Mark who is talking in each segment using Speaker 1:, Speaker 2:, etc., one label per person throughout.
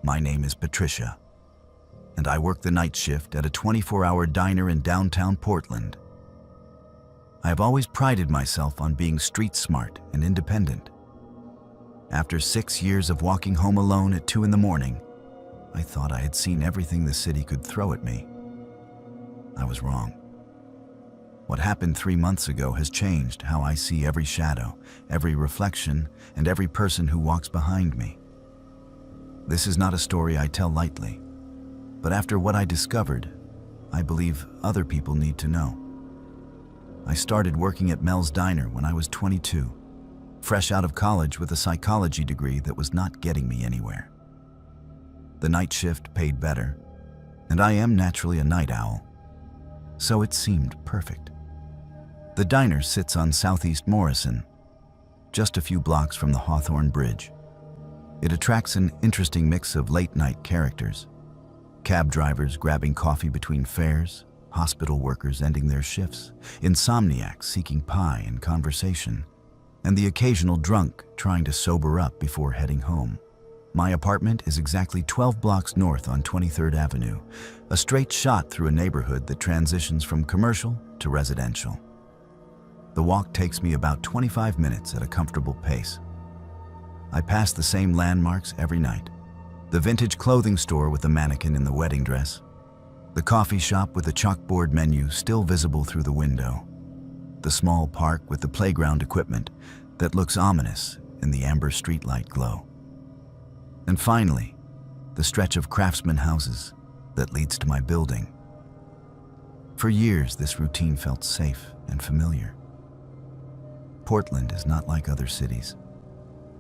Speaker 1: My name is Patricia, and I work the night shift at a 24-hour diner in downtown Portland. I have always prided myself on being street smart and independent. After 6 years of walking home alone at 2 in the morning, I thought I had seen everything the city could throw at me. I was wrong. What happened 3 months ago has changed how I see every shadow, every reflection, and every person who walks behind me. This is not a story I tell lightly, but after what I discovered, I believe other people need to know. I started working at Mel's Diner when I was 22, fresh out of college with a psychology degree that was not getting me anywhere. The night shift paid better, and I am naturally a night owl, so it seemed perfect. The diner sits on Southeast Morrison, just a few blocks from the Hawthorne Bridge. It attracts an interesting mix of late-night characters: cab drivers grabbing coffee between fares, hospital workers ending their shifts, insomniacs seeking pie and conversation, and the occasional drunk trying to sober up before heading home. My apartment is exactly 12 blocks north on 23rd Avenue, a straight shot through a neighborhood that transitions from commercial to residential. The walk takes me about 25 minutes at a comfortable pace. I pass the same landmarks every night: the vintage clothing store with the mannequin in the wedding dress, the coffee shop with the chalkboard menu still visible through the window, the small park with the playground equipment that looks ominous in the amber streetlight glow, and finally, the stretch of craftsman houses that leads to my building. For years, this routine felt safe and familiar. Portland is not like other cities.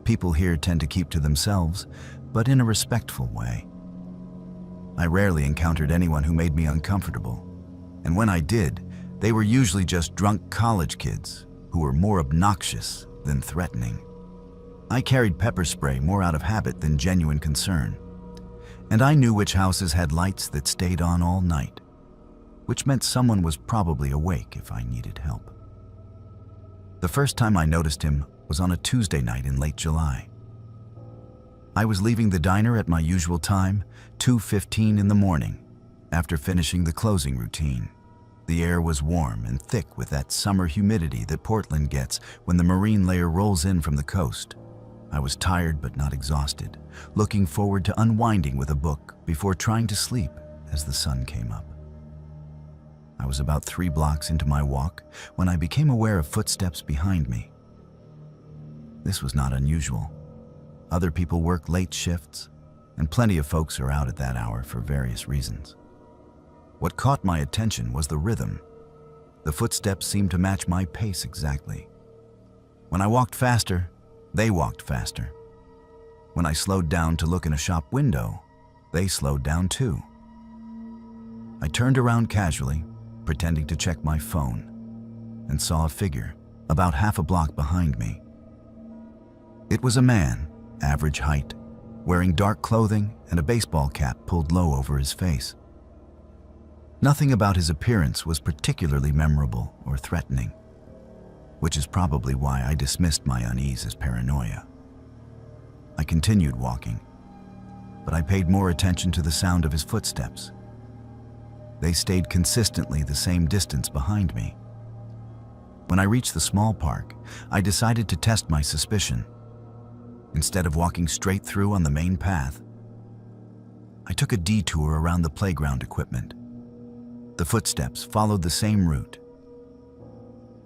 Speaker 1: People here tend to keep to themselves, but in a respectful way. I rarely encountered anyone who made me uncomfortable, and when I did, they were usually just drunk college kids who were more obnoxious than threatening. I carried pepper spray more out of habit than genuine concern, and I knew which houses had lights that stayed on all night, which meant someone was probably awake if I needed help. The first time I noticed him was on a Tuesday night in late July. I was leaving the diner at my usual time, 2:15 in the morning, after finishing the closing routine. The air was warm and thick with that summer humidity that Portland gets when the marine layer rolls in from the coast. I was tired but not exhausted, looking forward to unwinding with a book before trying to sleep as the sun came up. I was about 3 blocks into my walk when I became aware of footsteps behind me. This was not unusual. Other people work late shifts, and plenty of folks are out at that hour for various reasons. What caught my attention was the rhythm. The footsteps seemed to match my pace exactly. When I walked faster, they walked faster. When I slowed down to look in a shop window, they slowed down too. I turned around casually, pretending to check my phone, and saw a figure about half a block behind me. It was a man, average height, wearing dark clothing and a baseball cap pulled low over his face. Nothing about his appearance was particularly memorable or threatening, which is probably why I dismissed my unease as paranoia. I continued walking, but I paid more attention to the sound of his footsteps. They stayed consistently the same distance behind me. When I reached the small park, I decided to test my suspicion. Instead of walking straight through on the main path, I took a detour around the playground equipment. The footsteps followed the same route.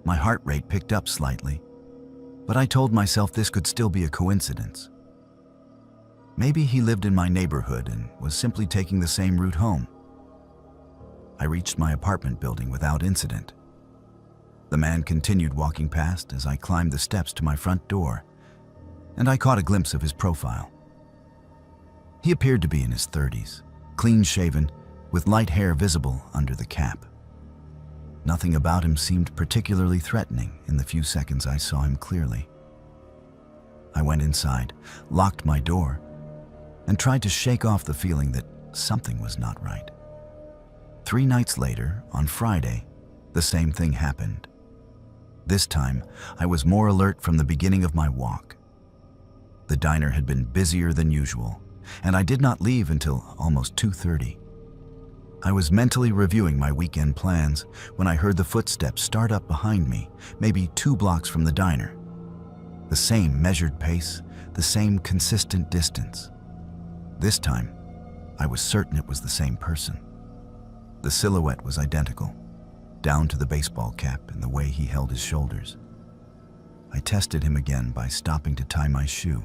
Speaker 1: My heart rate picked up slightly, but I told myself this could still be a coincidence. Maybe he lived in my neighborhood and was simply taking the same route home. I reached my apartment building without incident. The man continued walking past as I climbed the steps to my front door, and I caught a glimpse of his profile. He appeared to be in his 30s, clean-shaven, with light hair visible under the cap. Nothing about him seemed particularly threatening in the few seconds I saw him clearly. I went inside, locked my door, and tried to shake off the feeling that something was not right. 3 nights later, on Friday, the same thing happened. This time, I was more alert from the beginning of my walk. The diner had been busier than usual, and I did not leave until almost 2:30. I was mentally reviewing my weekend plans when I heard the footsteps start up behind me, maybe 2 blocks from the diner. The same measured pace, the same consistent distance. This time, I was certain it was the same person. The silhouette was identical, down to the baseball cap and the way he held his shoulders. I tested him again by stopping to tie my shoe,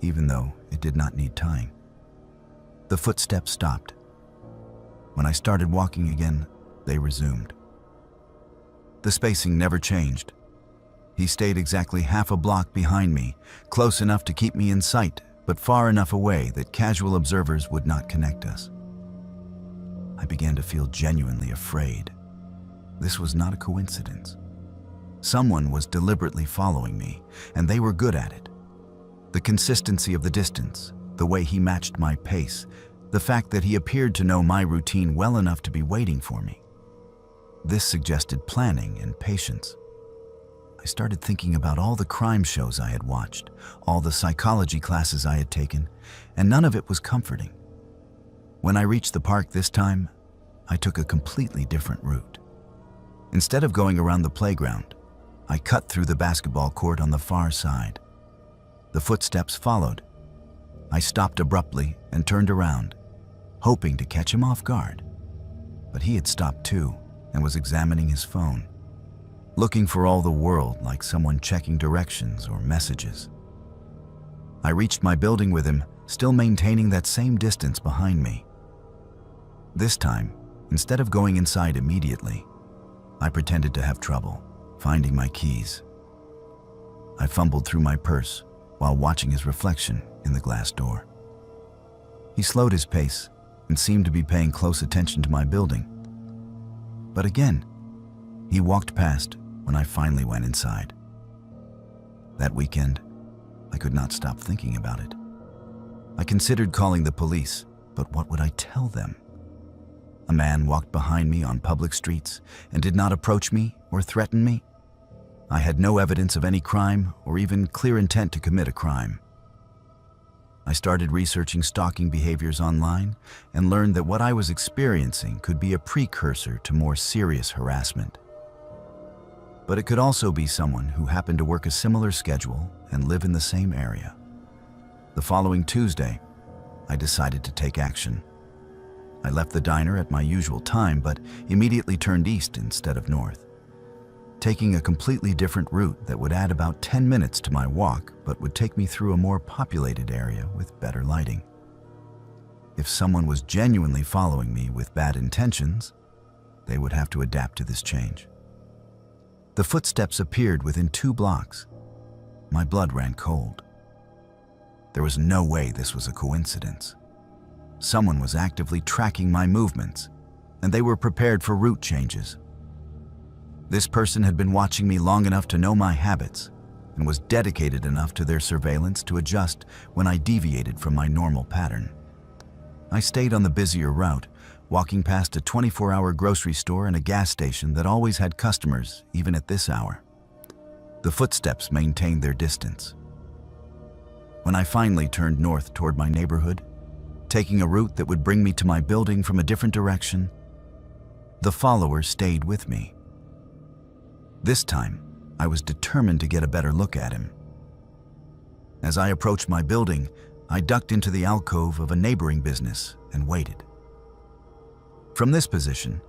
Speaker 1: even though it did not need tying. The footsteps stopped. When I started walking again, they resumed. The spacing never changed. He stayed exactly half a block behind me, close enough to keep me in sight, but far enough away that casual observers would not connect us. I began to feel genuinely afraid. This was not a coincidence. Someone was deliberately following me, and they were good at it. The consistency of the distance, the way he matched my pace, the fact that he appeared to know my routine well enough to be waiting for me. This suggested planning and patience. I started thinking about all the crime shows I had watched, all the psychology classes I had taken, and none of it was comforting. When I reached the park this time, I took a completely different route. Instead of going around the playground, I cut through the basketball court on the far side. The footsteps followed. I stopped abruptly and turned around, hoping to catch him off guard. But he had stopped too and was examining his phone, looking for all the world like someone checking directions or messages. I reached my building with him, still maintaining that same distance behind me. This time, instead of going inside immediately, I pretended to have trouble finding my keys. I fumbled through my purse while watching his reflection in the glass door. He slowed his pace and seemed to be paying close attention to my building. But again, he walked past when I finally went inside. That weekend, I could not stop thinking about it. I considered calling the police, but what would I tell them? A man walked behind me on public streets and did not approach me or threaten me. I had no evidence of any crime or even clear intent to commit a crime. I started researching stalking behaviors online and learned that what I was experiencing could be a precursor to more serious harassment. But it could also be someone who happened to work a similar schedule and live in the same area. The following Tuesday, I decided to take action. I left the diner at my usual time, but immediately turned east instead of north, taking a completely different route that would add about 10 minutes to my walk, but would take me through a more populated area with better lighting. If someone was genuinely following me with bad intentions, they would have to adapt to this change. The footsteps appeared within 2 blocks. My blood ran cold. There was no way this was a coincidence. Someone was actively tracking my movements, and they were prepared for route changes. This person had been watching me long enough to know my habits and was dedicated enough to their surveillance to adjust when I deviated from my normal pattern. I stayed on the busier route, walking past a 24-hour grocery store and a gas station that always had customers, even at this hour. The footsteps maintained their distance. When I finally turned north toward my neighborhood, taking a route that would bring me to my building from a different direction, the follower stayed with me. This time, I was determined to get a better look at him. As I approached my building, I ducked into the alcove of a neighboring business and waited. From this position,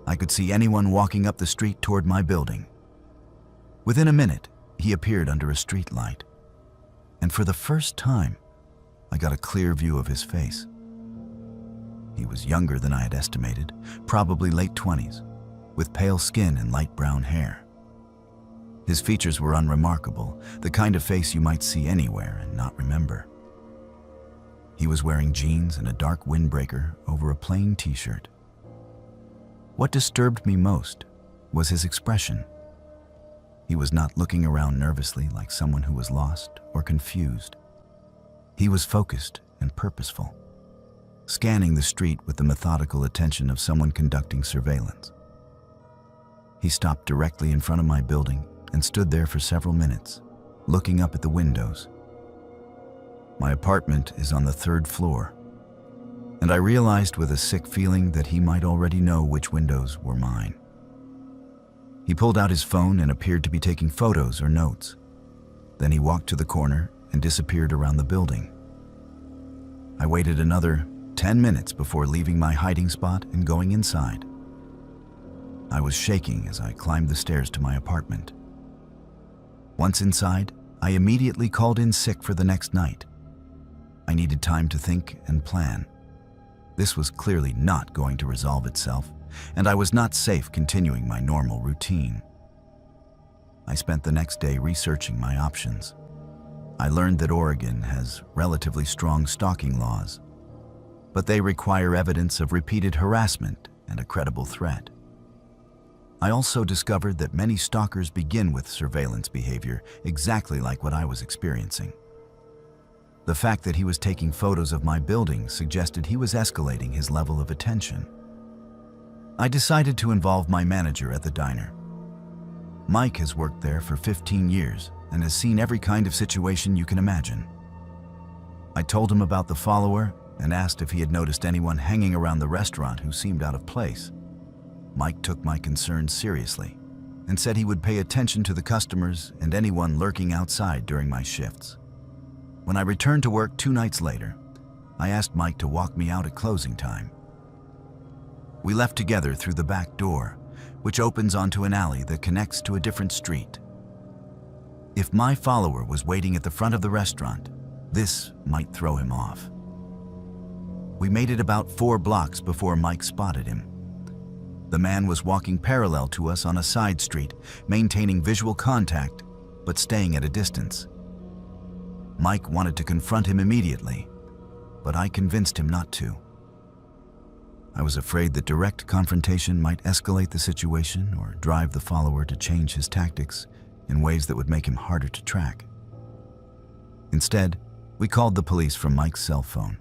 Speaker 1: I could see anyone walking up the street toward my building. Within a minute, he appeared under a street light, and for the first time, I got a clear view of his face. He was younger than I had estimated, probably late 20s, with pale skin and light brown hair. His features were unremarkable, the kind of face you might see anywhere and not remember. He was wearing jeans and a dark windbreaker over a plain t-shirt. What disturbed me most was his expression. He was not looking around nervously like someone who was lost or confused. He was focused and purposeful, scanning the street with the methodical attention of someone conducting surveillance. He stopped directly in front of my building and stood there for several minutes, looking up at the windows. My apartment is on the 3rd floor, and I realized with a sick feeling that he might already know which windows were mine. He pulled out his phone and appeared to be taking photos or notes. Then he walked to the corner and disappeared around the building. I waited another 10 minutes before leaving my hiding spot and going inside. I was shaking as I climbed the stairs to my apartment. Once inside, I immediately called in sick for the next night. I needed time to think and plan. This was clearly not going to resolve itself, and I was not safe continuing my normal routine. I spent the next day researching my options. I learned that Oregon has relatively strong stalking laws, but they require evidence of repeated harassment and a credible threat. I also discovered that many stalkers begin with surveillance behavior exactly like what I was experiencing. The fact that he was taking photos of my building suggested he was escalating his level of attention. I decided to involve my manager at the diner. Mike has worked there for 15 years and has seen every kind of situation you can imagine. I told him about the follower and asked if he had noticed anyone hanging around the restaurant who seemed out of place. Mike took my concerns seriously and said he would pay attention to the customers and anyone lurking outside during my shifts. When I returned to work 2 nights later, I asked Mike to walk me out at closing time. We left together through the back door, which opens onto an alley that connects to a different street. If my follower was waiting at the front of the restaurant, this might throw him off. We made it about 4 blocks before Mike spotted him. The man was walking parallel to us on a side street, maintaining visual contact, but staying at a distance. Mike wanted to confront him immediately, but I convinced him not to. I was afraid that direct confrontation might escalate the situation or drive the follower to change his tactics in ways that would make him harder to track. Instead, we called the police from Mike's cell phone.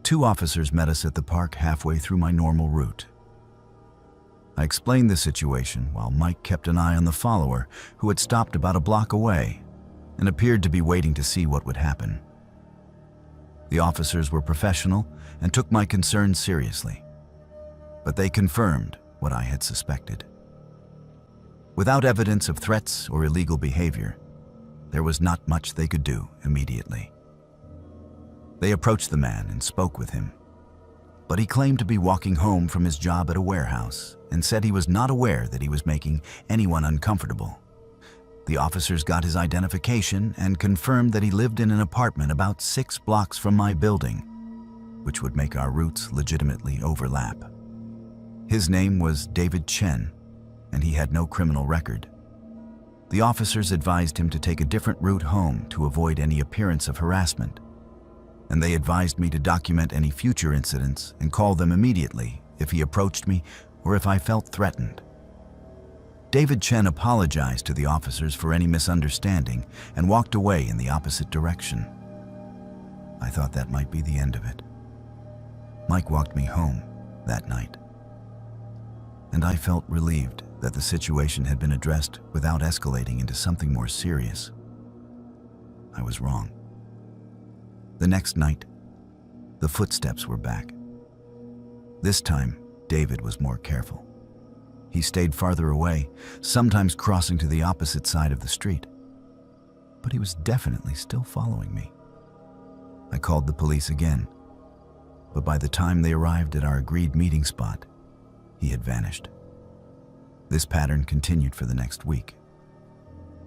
Speaker 1: 2 officers met us at the park halfway through my normal route. I explained the situation while Mike kept an eye on the follower, who had stopped about a block away and appeared to be waiting to see what would happen. The officers were professional and took my concerns seriously, but they confirmed what I had suspected. Without evidence of threats or illegal behavior, there was not much they could do immediately. They approached the man and spoke with him, but he claimed to be walking home from his job at a warehouse and said he was not aware that he was making anyone uncomfortable. The officers got his identification and confirmed that he lived in an apartment about 6 blocks from my building, which would make our routes legitimately overlap. His name was David Chen, and he had no criminal record. The officers advised him to take a different route home to avoid any appearance of harassment, and they advised me to document any future incidents and call them immediately if he approached me or if I felt threatened. David Chen apologized to the officers for any misunderstanding and walked away in the opposite direction. I thought that might be the end of it. Mike walked me home that night, and I felt relieved that the situation had been addressed without escalating into something more serious. I was wrong. The next night, the footsteps were back. This time, David was more careful. He stayed farther away, sometimes crossing to the opposite side of the street. But he was definitely still following me. I called the police again, but by the time they arrived at our agreed meeting spot, he had vanished. This pattern continued for the next week.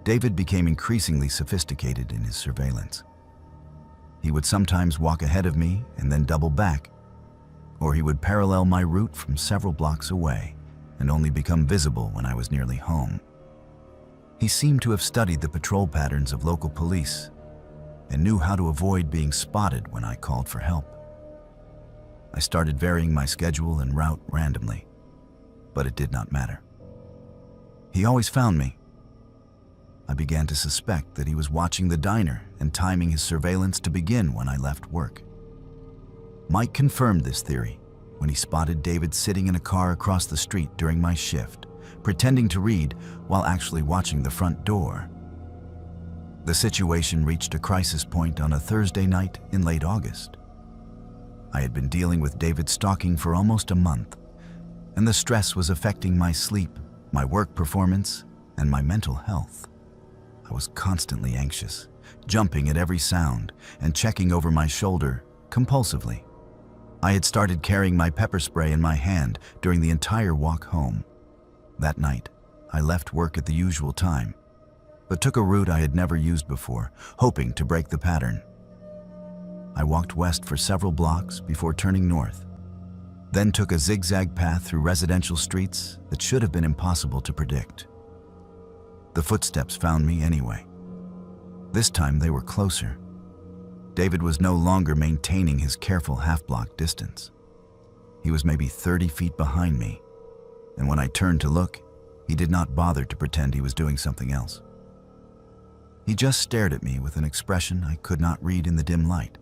Speaker 1: David became increasingly sophisticated in his surveillance. He would sometimes walk ahead of me and then double back, or he would parallel my route from several blocks away and only become visible when I was nearly home. He seemed to have studied the patrol patterns of local police and knew how to avoid being spotted when I called for help. I started varying my schedule and route randomly, but it did not matter. He always found me. I began to suspect that he was watching the diner and timing his surveillance to begin when I left work. Mike confirmed this theory when he spotted David sitting in a car across the street during my shift, pretending to read while actually watching the front door. The situation reached a crisis point on a Thursday night in late August. I had been dealing with David's stalking for almost a month, and the stress was affecting my sleep, my work performance, and my mental health. I was constantly anxious, jumping at every sound and checking over my shoulder compulsively. I had started carrying my pepper spray in my hand during the entire walk home. That night, I left work at the usual time, but took a route I had never used before, hoping to break the pattern. I walked west for several blocks before turning north, then took a zigzag path through residential streets that should have been impossible to predict. The footsteps found me anyway. This time they were closer. David was no longer maintaining his careful half-block distance. He was maybe 30 feet behind me, and when I turned to look, he did not bother to pretend he was doing something else. He just stared at me with an expression I could not read in the dim light.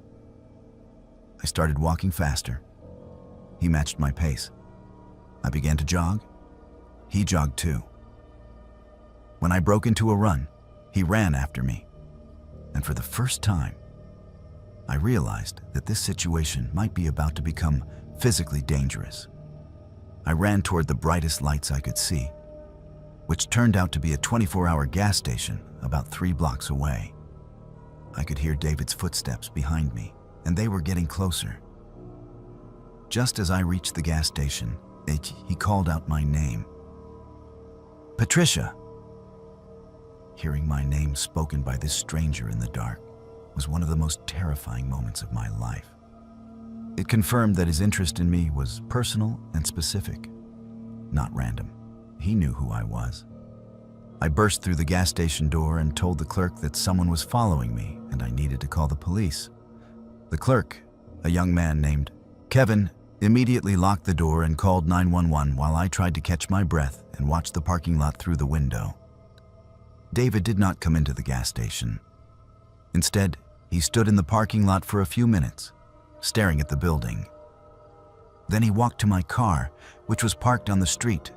Speaker 1: I started walking faster. He matched my pace. I began to jog. He jogged too. When I broke into a run, he ran after me. And for the first time, I realized that this situation might be about to become physically dangerous. I ran toward the brightest lights I could see, which turned out to be a 24-hour gas station about 3 blocks away. I could hear David's footsteps behind me, and they were getting closer. Just as I reached the gas station, he called out my name. "Patricia!" Hearing my name spoken by this stranger in the dark was one of the most terrifying moments of my life. It confirmed that his interest in me was personal and specific, not random. He knew who I was. I burst through the gas station door and told the clerk that someone was following me and I needed to call the police. The clerk, a young man named Kevin, immediately locked the door and called 911 while I tried to catch my breath and watch the parking lot through the window. David did not come into the gas station. Instead, he stood in the parking lot for a few minutes, staring at the building. Then he walked to my car, which was parked on the street,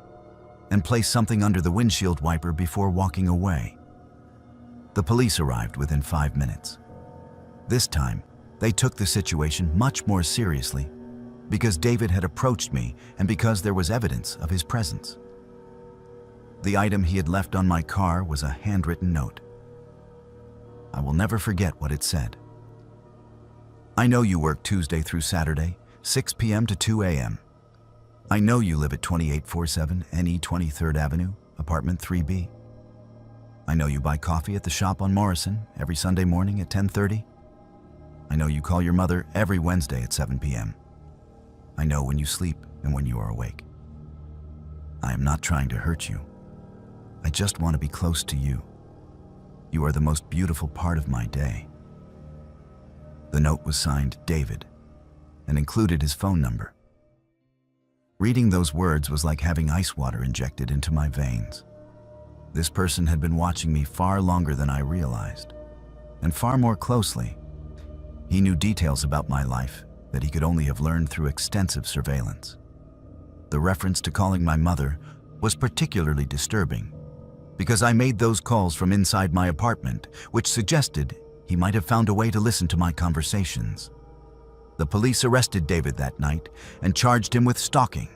Speaker 1: and placed something under the windshield wiper before walking away. The police arrived within 5 minutes. This time, they took the situation much more seriously because David had approached me and because there was evidence of his presence. The item he had left on my car was a handwritten note. I will never forget what it said. "I know you work Tuesday through Saturday, 6 p.m. to 2 a.m. I know you live at 2847 NE 23rd Avenue, apartment 3B. I know you buy coffee at the shop on Morrison every Sunday morning at 10:30. I know you call your mother every Wednesday at 7 p.m. I know when you sleep and when you are awake. I am not trying to hurt you. I just want to be close to you. You are the most beautiful part of my day." The note was signed David and included his phone number. Reading those words was like having ice water injected into my veins. This person had been watching me far longer than I realized, and far more closely. He knew details about my life that he could only have learned through extensive surveillance. The reference to calling my mother was particularly disturbing because I made those calls from inside my apartment, which suggested he might have found a way to listen to my conversations. The police arrested David that night and charged him with stalking.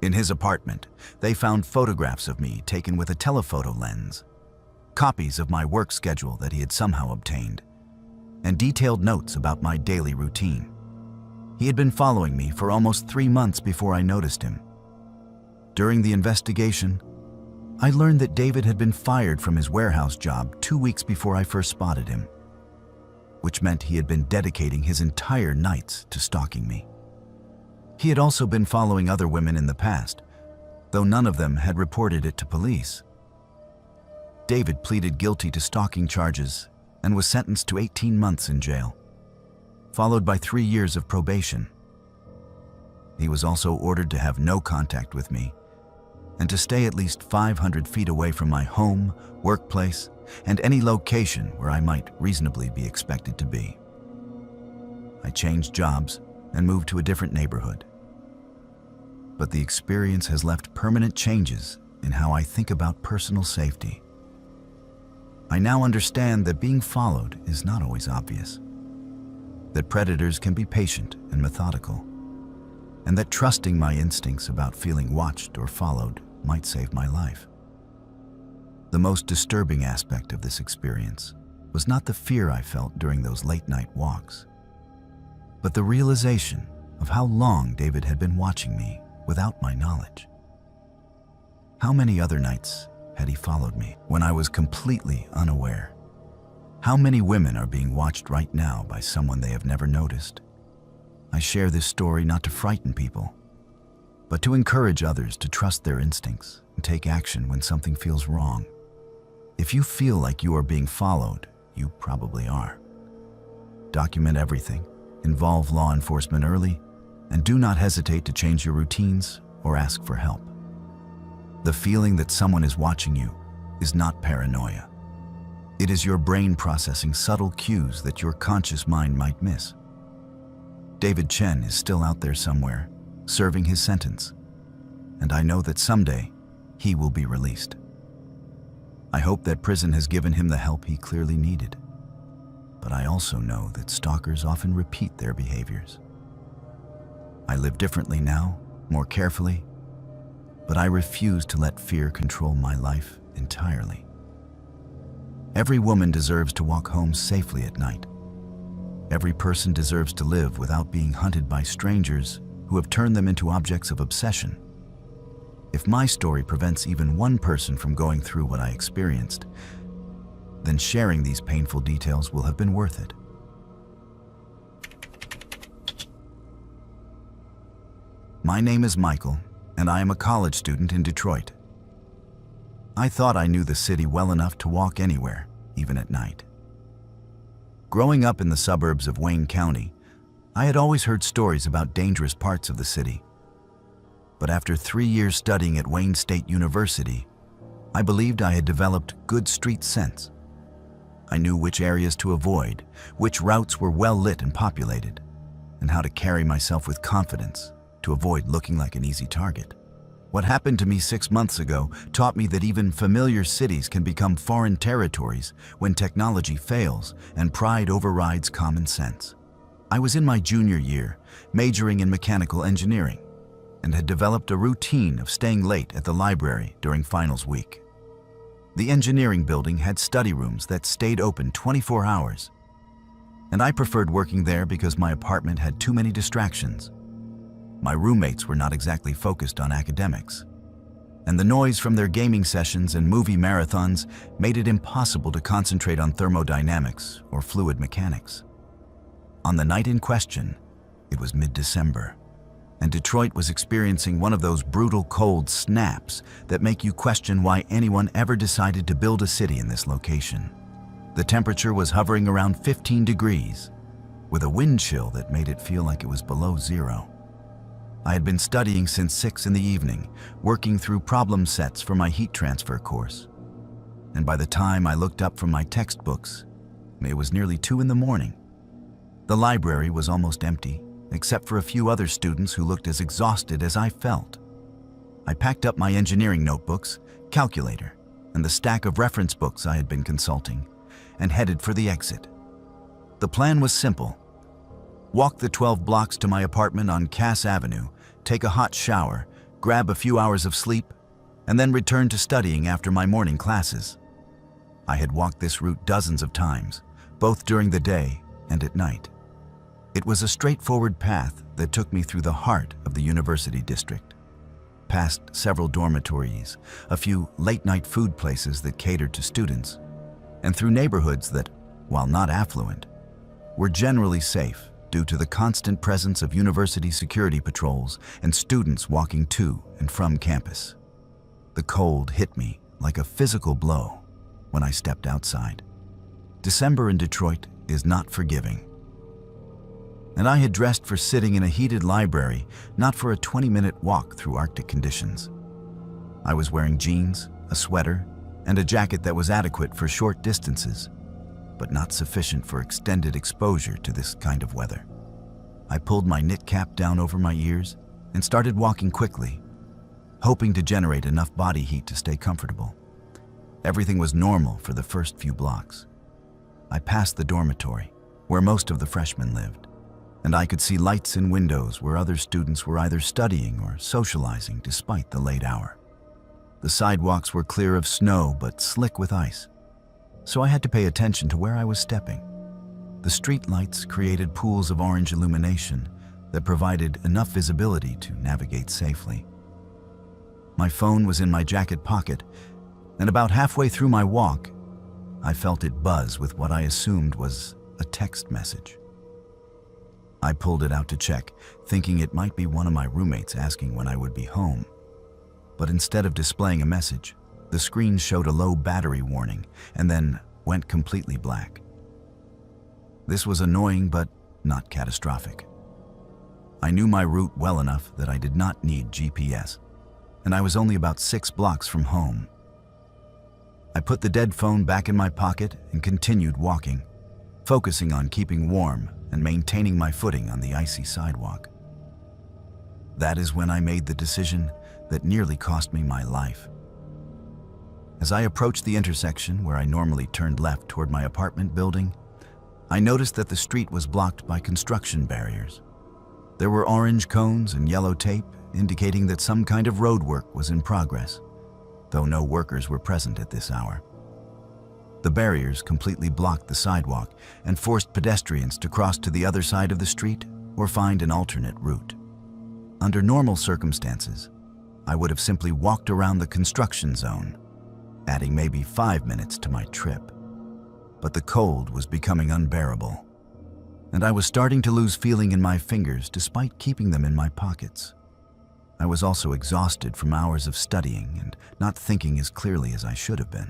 Speaker 1: In his apartment, they found photographs of me taken with a telephoto lens, copies of my work schedule that he had somehow obtained, and detailed notes about my daily routine. He had been following me for almost 3 months before I noticed him. During the investigation, I learned that David had been fired from his warehouse job 2 weeks before I first spotted him, which meant he had been dedicating his entire nights to stalking me. He had also been following other women in the past, though none of them had reported it to police. David pleaded guilty to stalking charges and was sentenced to 18 months in jail, followed by 3 years of probation. He was also ordered to have no contact with me and to stay at least 500 feet away from my home, workplace, and any location where I might reasonably be expected to be. I changed jobs and moved to a different neighborhood. But the experience has left permanent changes in how I think about personal safety. I now understand that being followed is not always obvious, that predators can be patient and methodical, and that trusting my instincts about feeling watched or followed might save my life. The most disturbing aspect of this experience was not the fear I felt during those late-night walks, but the realization of how long David had been watching me without my knowledge. How many other nights had he followed me when I was completely unaware? How many women are being watched right now by someone they have never noticed? I share this story not to frighten people, but to encourage others to trust their instincts and take action when something feels wrong. If you feel like you are being followed, you probably are. Document everything, involve law enforcement early, and do not hesitate to change your routines or ask for help. The feeling that someone is watching you is not paranoia. It is your brain processing subtle cues that your conscious mind might miss. David Chen is still out there somewhere, serving his sentence, and I know that someday he will be released. I hope that prison has given him the help he clearly needed, but I also know that stalkers often repeat their behaviors. I live differently now, more carefully, but I refuse to let fear control my life entirely. Every woman deserves to walk home safely at night. Every person deserves to live without being hunted by strangers who have turned them into objects of obsession. If my story prevents even one person from going through what I experienced, then sharing these painful details will have been worth it. My name is Michael, and I am a college student in Detroit. I thought I knew the city well enough to walk anywhere, even at night. Growing up in the suburbs of Wayne County, I had always heard stories about dangerous parts of the city. But after 3 years studying at Wayne State University, I believed I had developed good street sense. I knew which areas to avoid, which routes were well lit and populated, and how to carry myself with confidence to avoid looking like an easy target. What happened to me 6 months ago taught me that even familiar cities can become foreign territories when technology fails and pride overrides common sense. I was in my junior year, majoring in mechanical engineering, and had developed a routine of staying late at the library during finals week. The engineering building had study rooms that stayed open 24 hours, and I preferred working there because my apartment had too many distractions. My roommates were not exactly focused on academics, and the noise from their gaming sessions and movie marathons made it impossible to concentrate on thermodynamics or fluid mechanics. On the night in question, it was mid-December, and Detroit was experiencing one of those brutal cold snaps that make you question why anyone ever decided to build a city in this location. The temperature was hovering around 15 degrees, with a wind chill that made it feel like it was below zero. I had been studying since 6 in the evening, working through problem sets for my heat transfer course. And by the time I looked up from my textbooks, it was nearly 2 in the morning. The library was almost empty, except for a few other students who looked as exhausted as I felt. I packed up my engineering notebooks, calculator, and the stack of reference books I had been consulting, and headed for the exit. The plan was simple. Walk the 12 blocks to my apartment on Cass Avenue, take a hot shower, grab a few hours of sleep, and then return to studying after my morning classes. I had walked this route dozens of times, both during the day and at night. It was a straightforward path that took me through the heart of the university district, past several dormitories, a few late-night food places that catered to students, and through neighborhoods that, while not affluent, were generally safe due to the constant presence of university security patrols and students walking to and from campus. The cold hit me like a physical blow when I stepped outside. December in Detroit is not forgiving, and I had dressed for sitting in a heated library, not for a 20-minute walk through Arctic conditions. I was wearing jeans, a sweater, and a jacket that was adequate for short distances, but not sufficient for extended exposure to this kind of weather. I pulled my knit cap down over my ears and started walking quickly, hoping to generate enough body heat to stay comfortable. Everything was normal for the first few blocks. I passed the dormitory, where most of the freshmen lived, and I could see lights in windows where other students were either studying or socializing despite the late hour. The sidewalks were clear of snow but slick with ice, so I had to pay attention to where I was stepping. The street lights created pools of orange illumination that provided enough visibility to navigate safely. My phone was in my jacket pocket, and about halfway through my walk, I felt it buzz with what I assumed was a text message. I pulled it out to check, thinking it might be one of my roommates asking when I would be home. But instead of displaying a message, the screen showed a low battery warning and then went completely black. This was annoying but not catastrophic. I knew my route well enough that I did not need GPS, and I was only about 6 blocks from home. I put the dead phone back in my pocket and continued walking, focusing on keeping warm and maintaining my footing on the icy sidewalk. That is when I made the decision that nearly cost me my life. As I approached the intersection where I normally turned left toward my apartment building, I noticed that the street was blocked by construction barriers. There were orange cones and yellow tape indicating that some kind of road work was in progress, though no workers were present at this hour. The barriers completely blocked the sidewalk and forced pedestrians to cross to the other side of the street or find an alternate route. Under normal circumstances, I would have simply walked around the construction zone, adding maybe 5 minutes to my trip. But the cold was becoming unbearable, and I was starting to lose feeling in my fingers despite keeping them in my pockets. I was also exhausted from hours of studying and not thinking as clearly as I should have been.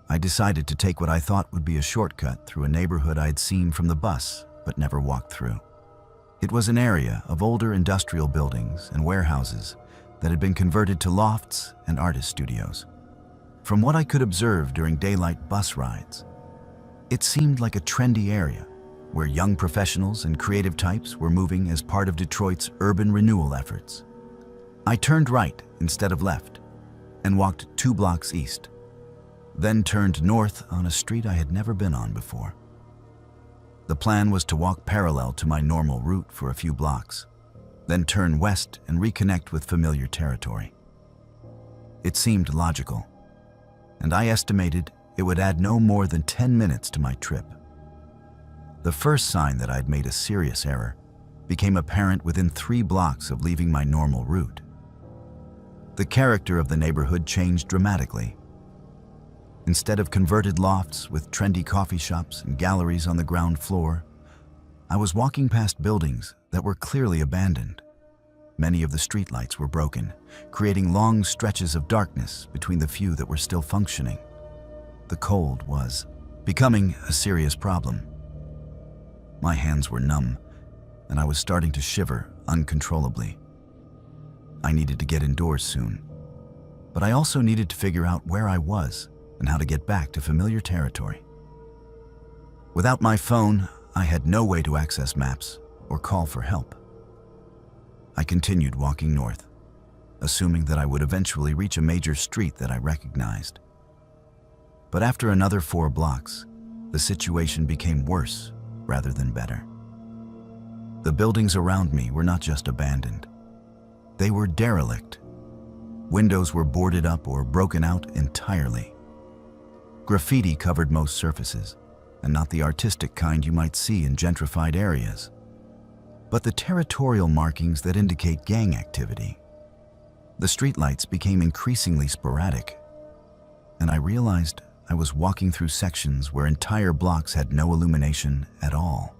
Speaker 1: I decided to take what I thought would be a shortcut through a neighborhood I'd seen from the bus but never walked through. It was an area of older industrial buildings and warehouses that had been converted to lofts and artist studios. From what I could observe during daylight bus rides, it seemed like a trendy area where young professionals and creative types were moving as part of Detroit's urban renewal efforts. I turned right instead of left and walked 2 blocks east, then turned north on a street I had never been on before. The plan was to walk parallel to my normal route for a few blocks, then turn west and reconnect with familiar territory. It seemed logical, and I estimated it would add no more than 10 minutes to my trip. The first sign that I'd made a serious error became apparent within 3 blocks of leaving my normal route. The character of the neighborhood changed dramatically. Instead of converted lofts with trendy coffee shops and galleries on the ground floor, I was walking past buildings that were clearly abandoned. Many of the streetlights were broken, creating long stretches of darkness between the few that were still functioning. The cold was becoming a serious problem. My hands were numb, and I was starting to shiver uncontrollably. I needed to get indoors soon, but I also needed to figure out where I was and how to get back to familiar territory. Without my phone, I had no way to access maps or call for help. I continued walking north, assuming that I would eventually reach a major street that I recognized. But after another 4 blocks, the situation became worse rather than better. The buildings around me were not just abandoned. They were derelict. Windows were boarded up or broken out entirely. Graffiti covered most surfaces, and not the artistic kind you might see in gentrified areas, but the territorial markings that indicate gang activity. The streetlights became increasingly sporadic, and I realized I was walking through sections where entire blocks had no illumination at all.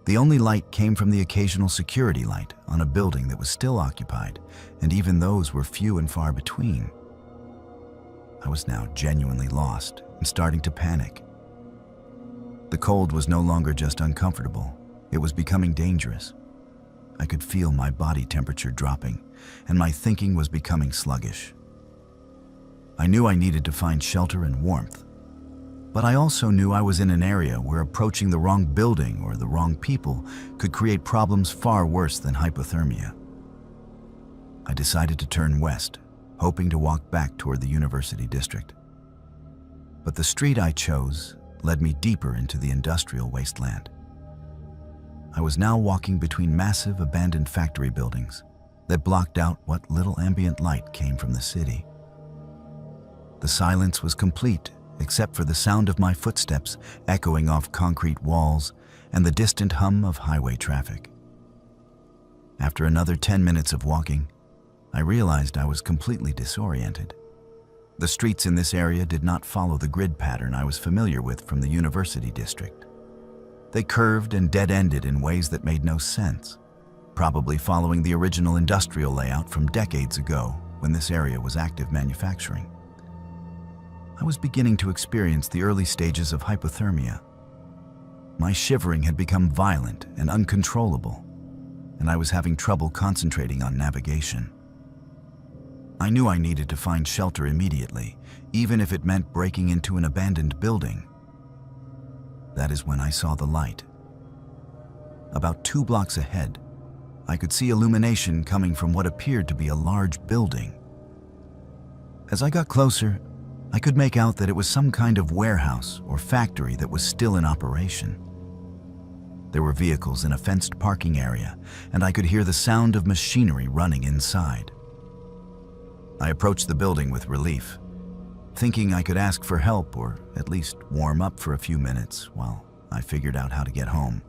Speaker 1: The only light came from the occasional security light on a building that was still occupied, and even those were few and far between. I was now genuinely lost and starting to panic. The cold was no longer just uncomfortable, it was becoming dangerous. I could feel my body temperature dropping, and my thinking was becoming sluggish. I knew I needed to find shelter and warmth, but I also knew I was in an area where approaching the wrong building or the wrong people could create problems far worse than hypothermia. I decided to turn west, hoping to walk back toward the university district. But the street I chose led me deeper into the industrial wasteland. I was now walking between massive abandoned factory buildings that blocked out what little ambient light came from the city. The silence was complete except for the sound of my footsteps echoing off concrete walls and the distant hum of highway traffic. After another 10 minutes of walking, I realized I was completely disoriented. The streets in this area did not follow the grid pattern I was familiar with from the university district. They curved and dead-ended in ways that made no sense, probably following the original industrial layout from decades ago when this area was active manufacturing. I was beginning to experience the early stages of hypothermia. My shivering had become violent and uncontrollable, and I was having trouble concentrating on navigation. I knew I needed to find shelter immediately, even if it meant breaking into an abandoned building. That is when I saw the light. About 2 blocks ahead, I could see illumination coming from what appeared to be a large building. As I got closer, I could make out that it was some kind of warehouse or factory that was still in operation. There were vehicles in a fenced parking area, and I could hear the sound of machinery running inside. I approached the building with relief, thinking I could ask for help or at least warm up for a few minutes while I figured out how to get home.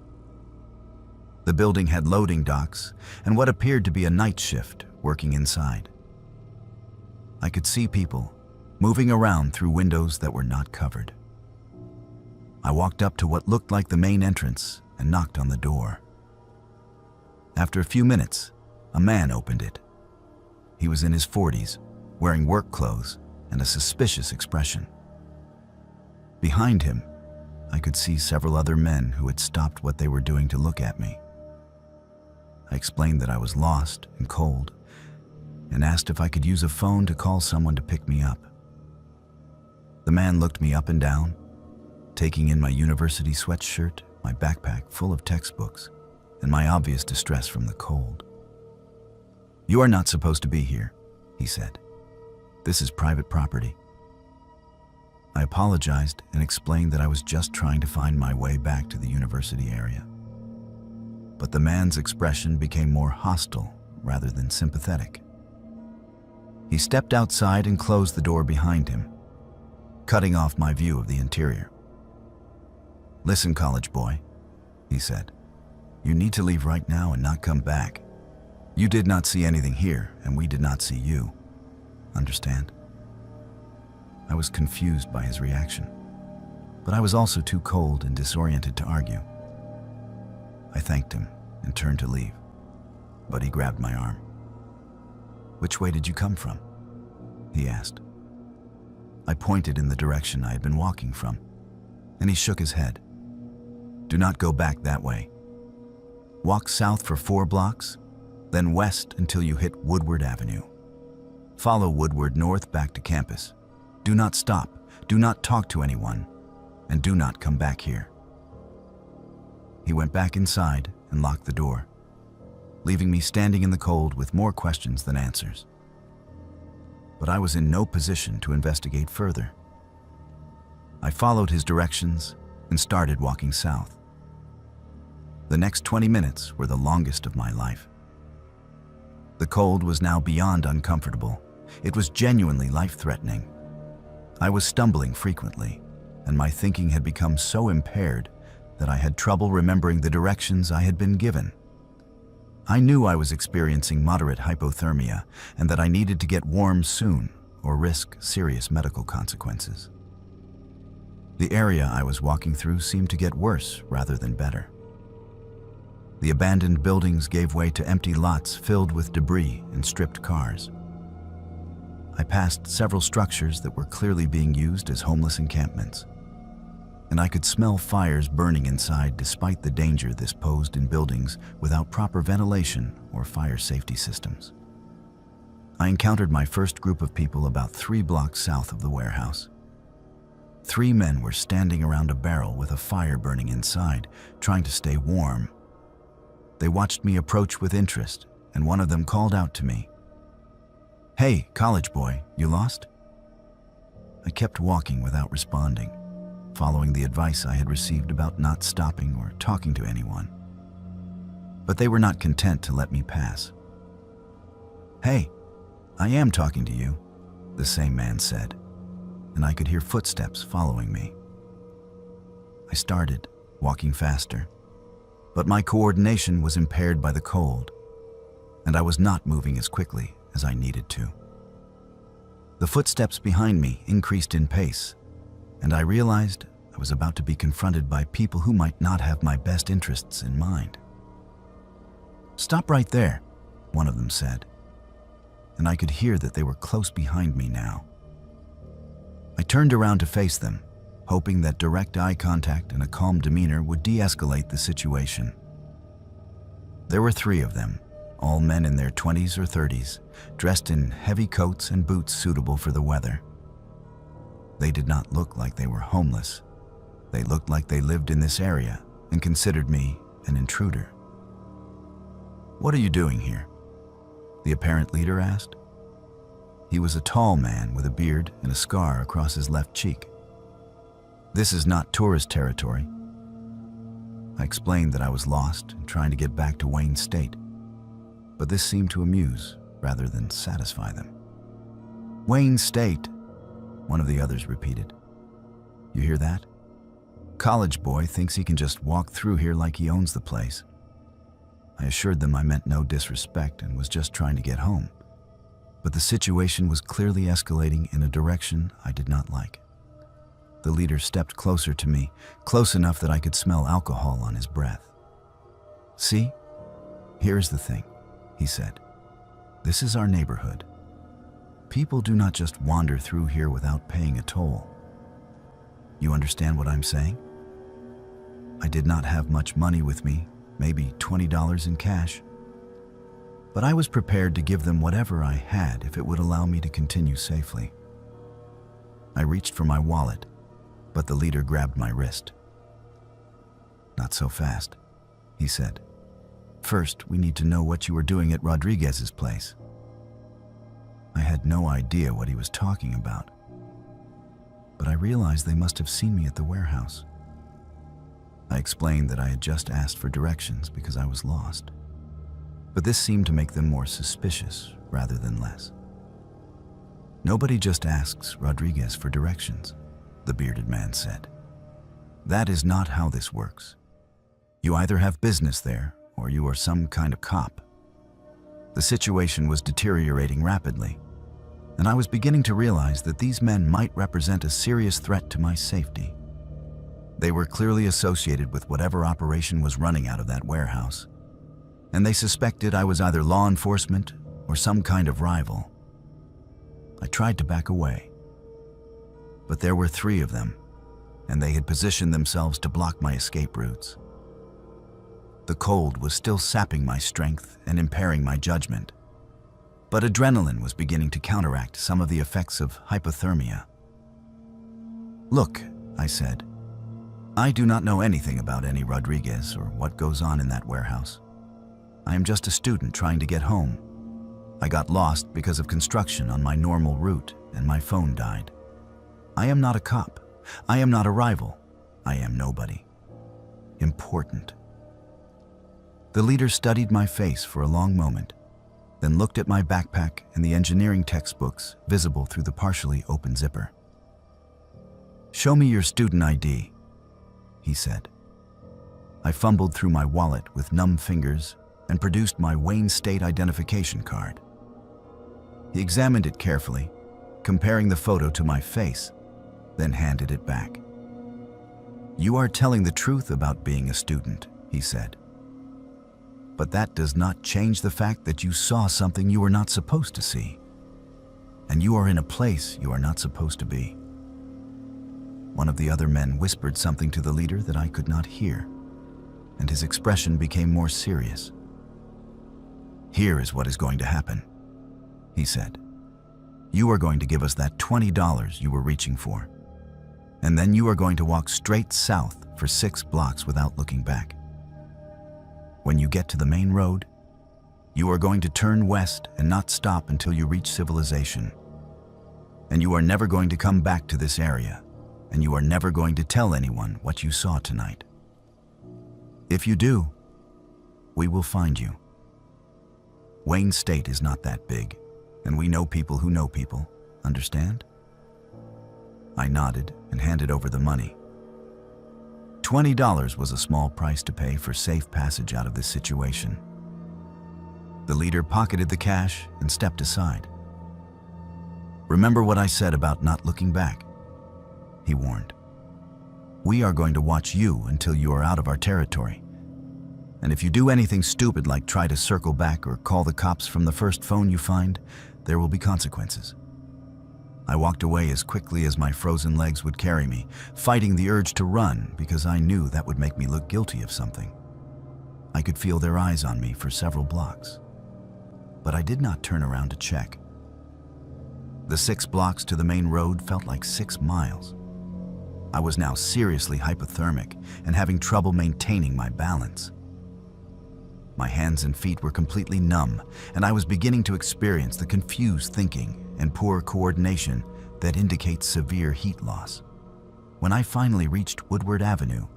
Speaker 1: The building had loading docks and what appeared to be a night shift working inside. I could see people moving around through windows that were not covered. I walked up to what looked like the main entrance and knocked on the door. After a few minutes, a man opened it. He was in his 40s, wearing work clothes and a suspicious expression. Behind him, I could see several other men who had stopped what they were doing to look at me. I explained that I was lost and cold and asked if I could use a phone to call someone to pick me up. The man looked me up and down, taking in my university sweatshirt, my backpack full of textbooks, and my obvious distress from the cold. "You are not supposed to be here," he said. "This is private property." I apologized and explained that I was just trying to find my way back to the university area. But the man's expression became more hostile rather than sympathetic. He stepped outside and closed the door behind him, cutting off my view of the interior. "Listen, college boy," he said. "You need to leave right now and not come back. You did not see anything here, and we did not see you. Understand?" I was confused by his reaction, but I was also too cold and disoriented to argue. I thanked him and turned to leave, but he grabbed my arm. "Which way did you come from?" he asked. I pointed in the direction I had been walking from, and he shook his head. "Do not go back that way. Walk south for 4 blocks, then west until you hit Woodward Avenue. Follow Woodward north back to campus. Do not stop, do not talk to anyone, and do not come back here." He went back inside and locked the door, leaving me standing in the cold with more questions than answers. But I was in no position to investigate further. I followed his directions and started walking south. The next 20 minutes were the longest of my life. The cold was now beyond uncomfortable. It was genuinely life-threatening. I was stumbling frequently, and my thinking had become so impaired that I had trouble remembering the directions I had been given. I knew I was experiencing moderate hypothermia and that I needed to get warm soon or risk serious medical consequences. The area I was walking through seemed to get worse rather than better. The abandoned buildings gave way to empty lots filled with debris and stripped cars. I passed several structures that were clearly being used as homeless encampments, and I could smell fires burning inside despite the danger this posed in buildings without proper ventilation or fire safety systems. I encountered my first group of people about 3 blocks south of the warehouse. 3 men were standing around a barrel with a fire burning inside, trying to stay warm. They watched me approach with interest, and one of them called out to me, "Hey, college boy, you lost?" I kept walking without responding, following the advice I had received about not stopping or talking to anyone. But they were not content to let me pass. "Hey, I am talking to you," the same man said, and I could hear footsteps following me. I started walking faster, but my coordination was impaired by the cold, and I was not moving as quickly as I needed to. The footsteps behind me increased in pace, and I realized I was about to be confronted by people who might not have my best interests in mind. "Stop right there," one of them said, and I could hear that they were close behind me now. I turned around to face them, hoping that direct eye contact and a calm demeanor would de-escalate the situation. There were 3 of them, all men in their 20s or 30s, dressed in heavy coats and boots suitable for the weather. They did not look like they were homeless. They looked like they lived in this area and considered me an intruder. "What are you doing here?" the apparent leader asked. He was a tall man with a beard and a scar across his left cheek. "This is not tourist territory." I explained that I was lost and trying to get back to Wayne State, but this seemed to amuse rather than satisfy them. "Wayne State," one of the others repeated. "You hear that? College boy thinks he can just walk through here like he owns the place." I assured them I meant no disrespect and was just trying to get home, but the situation was clearly escalating in a direction I did not like. The leader stepped closer to me, close enough that I could smell alcohol on his breath. "See, here's the thing," he said. "This is our neighborhood. People do not just wander through here without paying a toll. You understand what I'm saying?" I did not have much money with me, maybe $20 in cash, but I was prepared to give them whatever I had if it would allow me to continue safely. I reached for my wallet, but the leader grabbed my wrist. "Not so fast," he said. "First, we need to know what you were doing at Rodriguez's place." I had no idea what he was talking about, but I realized they must have seen me at the warehouse. I explained that I had just asked for directions because I was lost, but this seemed to make them more suspicious rather than less. "Nobody just asks Rodriguez for directions," the bearded man said. "That is not how this works. You either have business there or you are some kind of cop." The situation was deteriorating rapidly, and I was beginning to realize that these men might represent a serious threat to my safety. They were clearly associated with whatever operation was running out of that warehouse, and they suspected I was either law enforcement or some kind of rival. I tried to back away, but there were 3 of them, and they had positioned themselves to block my escape routes. The cold was still sapping my strength and impairing my judgment, but adrenaline was beginning to counteract some of the effects of hypothermia. "Look," I said, "I do not know anything about any Rodriguez or what goes on in that warehouse. I am just a student trying to get home. I got lost because of construction on my normal route and my phone died. I am not a cop. I am not a rival. I am nobody. Important." The leader studied my face for a long moment, then looked at my backpack and the engineering textbooks visible through the partially open zipper. "Show me your student ID," he said. I fumbled through my wallet with numb fingers and produced my Wayne State identification card. He examined it carefully, comparing the photo to my face, then handed it back. "You are telling the truth about being a student," he said. "But that does not change the fact that you saw something you were not supposed to see, and you are in a place you are not supposed to be." One of the other men whispered something to the leader that I could not hear, and his expression became more serious. "Here is what is going to happen," he said. "You are going to give us that $20 you were reaching for, and then you are going to walk straight south for 6 blocks without looking back. When you get to the main road, you are going to turn west and not stop until you reach civilization. and you are never going to come back to this area, and you are never going to tell anyone what you saw tonight. If you do, we will find you. Wayne State is not that big, and we know people who know people, understand? I nodded and handed over the money. $20 was a small price to pay for safe passage out of this situation. The leader pocketed the cash and stepped aside. "Remember what I said about not looking back?" he warned. "We are going to watch you until you are out of our territory. And if you do anything stupid like try to circle back or call the cops from the first phone you find, there will be consequences." I walked away as quickly as my frozen legs would carry me, fighting the urge to run because I knew that would make me look guilty of something. I could feel their eyes on me for several blocks, but I did not turn around to check. The 6 blocks to the main road felt like 6 miles. I was now seriously hypothermic and having trouble maintaining my balance. My hands and feet were completely numb, and I was beginning to experience the confused thinking and poor coordination that indicates severe heat loss. When I finally reached Woodward Avenue,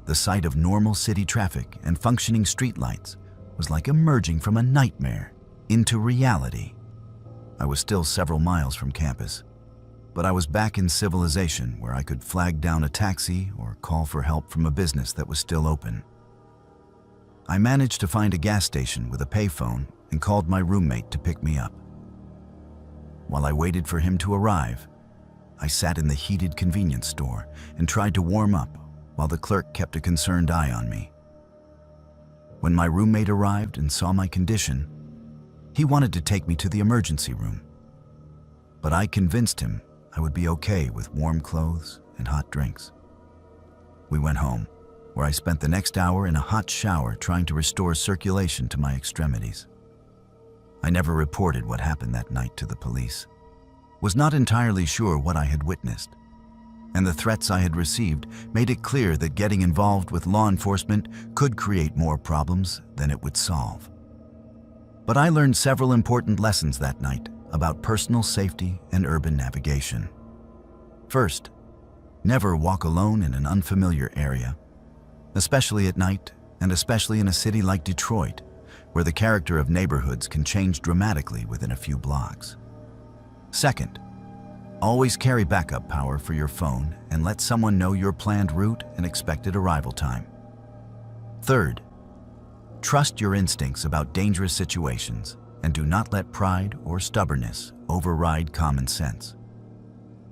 Speaker 1: the sight of normal city traffic and functioning streetlights was like emerging from a nightmare into reality. I was still several miles from campus, but I was back in civilization where I could flag down a taxi or call for help from a business that was still open. I managed to find a gas station with a payphone and called my roommate to pick me up. While I waited for him to arrive, I sat in the heated convenience store and tried to warm up while the clerk kept a concerned eye on me. When my roommate arrived and saw my condition, he wanted to take me to the emergency room. But I convinced him I would be okay with warm clothes and hot drinks. We went home, where I spent the next hour in a hot shower trying to restore circulation to my extremities. I never reported what happened that night to the police, was not entirely sure what I had witnessed, and the threats I had received made it clear that getting involved with law enforcement could create more problems than it would solve. But I learned several important lessons that night about personal safety and urban navigation. First, never walk alone in an unfamiliar area, especially at night and especially in a city like Detroit, where the character of neighborhoods can change dramatically within a few blocks. Second, always carry backup power for your phone and let someone know your planned route and expected arrival time. Third, trust your instincts about dangerous situations and do not let pride or stubbornness override common sense.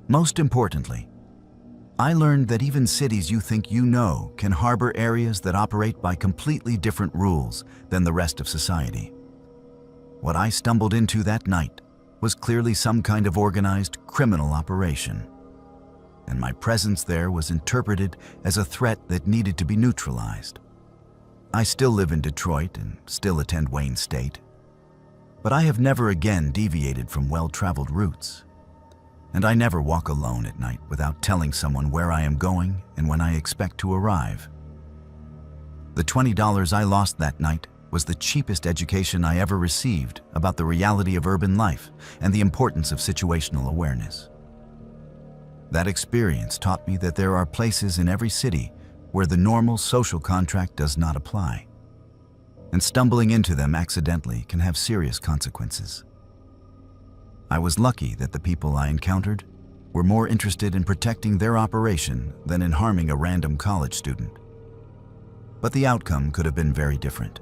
Speaker 1: Most importantly, I learned that even cities you think you know can harbor areas that operate by completely different rules than the rest of society. What I stumbled into that night was clearly some kind of organized criminal operation, and my presence there was interpreted as a threat that needed to be neutralized. I still live in Detroit and still attend Wayne State, but I have never again deviated from well-traveled routes. And I never walk alone at night without telling someone where I am going and when I expect to arrive. The $20 I lost that night was the cheapest education I ever received about the reality of urban life and the importance of situational awareness. That experience taught me that there are places in every city where the normal social contract does not apply, and stumbling into them accidentally can have serious consequences. I was lucky that the people I encountered were more interested in protecting their operation than in harming a random college student. But the outcome could have been very different.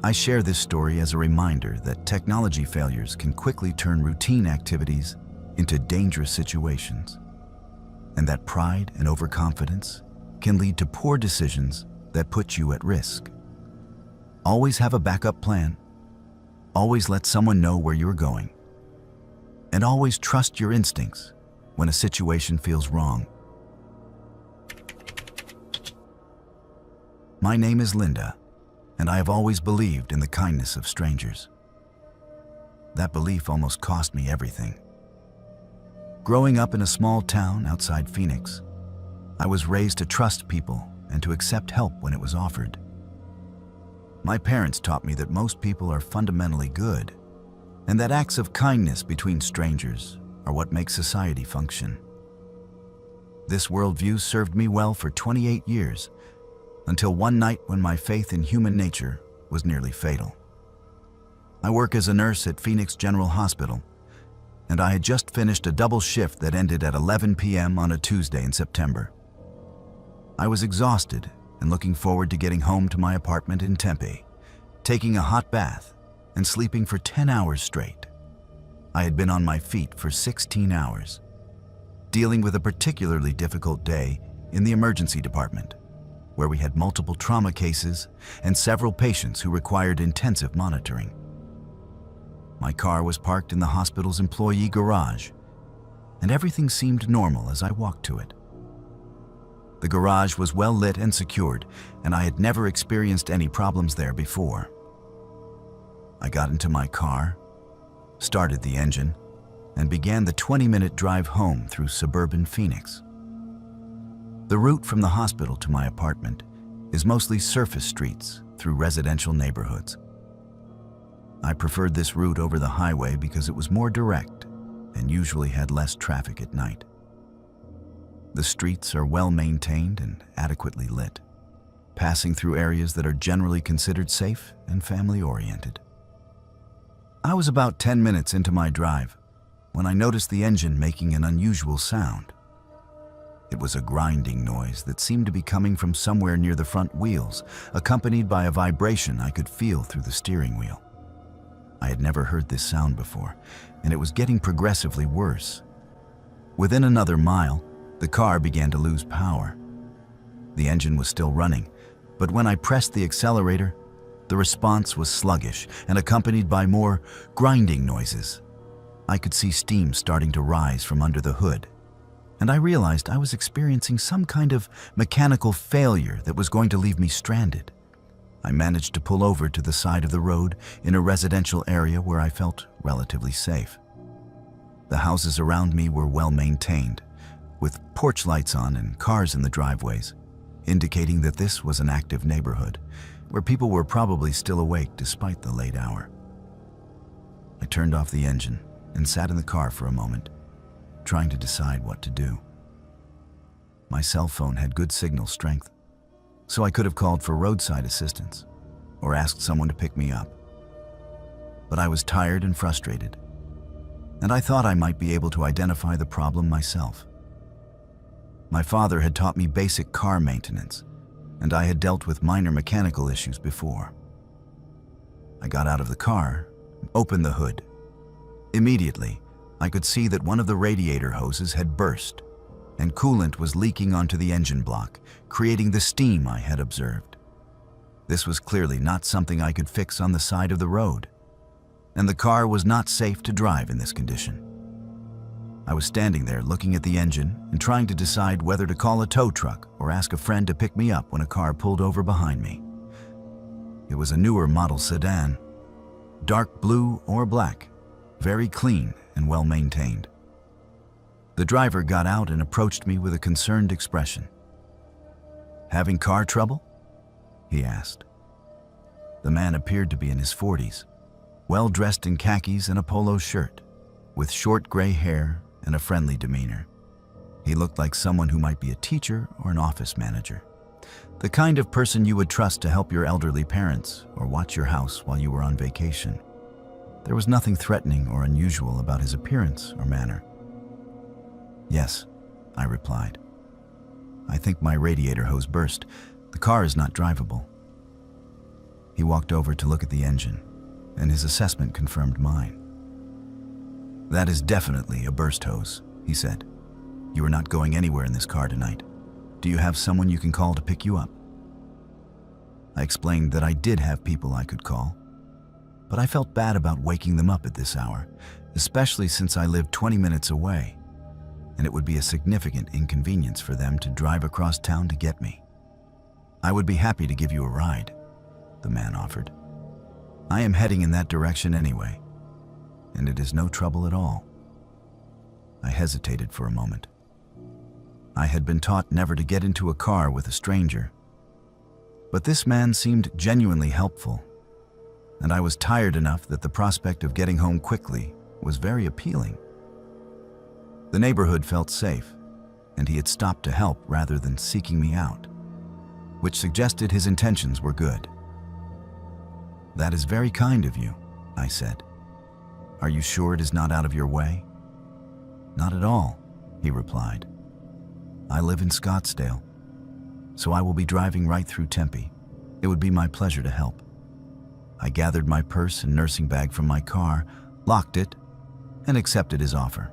Speaker 1: I share this story as a reminder that technology failures can quickly turn routine activities into dangerous situations, and that pride and overconfidence can lead to poor decisions that put you at risk. Always have a backup plan. Always let someone know where you're going. And always trust your instincts when a situation feels wrong. My name is Linda, and I have always believed in the kindness of strangers. That belief almost cost me everything. Growing up in a small town outside Phoenix, I was raised to trust people and to accept help when it was offered. My parents taught me that most people are fundamentally good, and that acts of kindness between strangers are what make society function. This worldview served me well for 28 years, until one night when my faith in human nature was nearly fatal. I work as a nurse at Phoenix General Hospital, and I had just finished a double shift that ended at 11 p.m. on a Tuesday in September. I was exhausted and looking forward to getting home to my apartment in Tempe, taking a hot bath, and sleeping for 10 hours straight. I had been on my feet for 16 hours, dealing with a particularly difficult day in the emergency department, where we had multiple trauma cases and several patients who required intensive monitoring. My car was parked in the hospital's employee garage, and everything seemed normal as I walked to it. The garage was well lit and secured, and I had never experienced any problems there before. I got into my car, started the engine, and began the 20-minute drive home through suburban Phoenix. The route from the hospital to my apartment is mostly surface streets through residential neighborhoods. I preferred this route over the highway because it was more direct and usually had less traffic at night. The streets are well maintained and adequately lit, passing through areas that are generally considered safe and family-oriented. I was about 10 minutes into my drive when I noticed the engine making an unusual sound. It was a grinding noise that seemed to be coming from somewhere near the front wheels, accompanied by a vibration I could feel through the steering wheel. I had never heard this sound before, and it was getting progressively worse. Within another mile, the car began to lose power. The engine was still running, but when I pressed the accelerator, the response was sluggish and accompanied by more grinding noises. I could see steam starting to rise from under the hood, and I realized I was experiencing some kind of mechanical failure that was going to leave me stranded. I managed to pull over to the side of the road in a residential area where I felt relatively safe. The houses around me were well maintained, with porch lights on and cars in the driveways, indicating that this was an active neighborhood where people were probably still awake despite the late hour. I turned off the engine and sat in the car for a moment, trying to decide what to do. My cell phone had good signal strength, so I could have called for roadside assistance or asked someone to pick me up. But I was tired and frustrated, and I thought I might be able to identify the problem myself. My father had taught me basic car maintenance, and I had dealt with minor mechanical issues before. I got out of the car, opened the hood. Immediately, I could see that one of the radiator hoses had burst, and coolant was leaking onto the engine block, creating the steam I had observed. This was clearly not something I could fix on the side of the road, and the car was not safe to drive in this condition. I was standing there looking at the engine and trying to decide whether to call a tow truck or ask a friend to pick me up when a car pulled over behind me. It was a newer model sedan, dark blue or black, very clean and well maintained. The driver got out and approached me with a concerned expression. "Having car trouble?" he asked. The man appeared to be in his 40s, well dressed in khakis and a polo shirt, with short gray hair and a friendly demeanor. He looked like someone who might be a teacher or an office manager, the kind of person you would trust to help your elderly parents or watch your house while you were on vacation. There was nothing threatening or unusual about his appearance or manner. "Yes," I replied. "I think my radiator hose burst. The car is not drivable." He walked over to look at the engine, and his assessment confirmed mine. "That is definitely a burst hose," he said. "You are not going anywhere in this car tonight. Do you have someone you can call to pick you up?" I explained that I did have people I could call, but I felt bad about waking them up at this hour, especially since I lived 20 minutes away, and it would be a significant inconvenience for them to drive across town to get me. "I would be happy to give you a ride," the man offered. "I am heading in that direction anyway, and it is no trouble at all." I hesitated for a moment. I had been taught never to get into a car with a stranger, but this man seemed genuinely helpful, and I was tired enough that the prospect of getting home quickly was very appealing. The neighborhood felt safe, and he had stopped to help rather than seeking me out, which suggested his intentions were good. "That is very kind of you," I said. "Are you sure it is not out of your way?" "Not at all," he replied. "I live in Scottsdale, so I will be driving right through Tempe. It would be my pleasure to help." I gathered my purse and nursing bag from my car, locked it, and accepted his offer.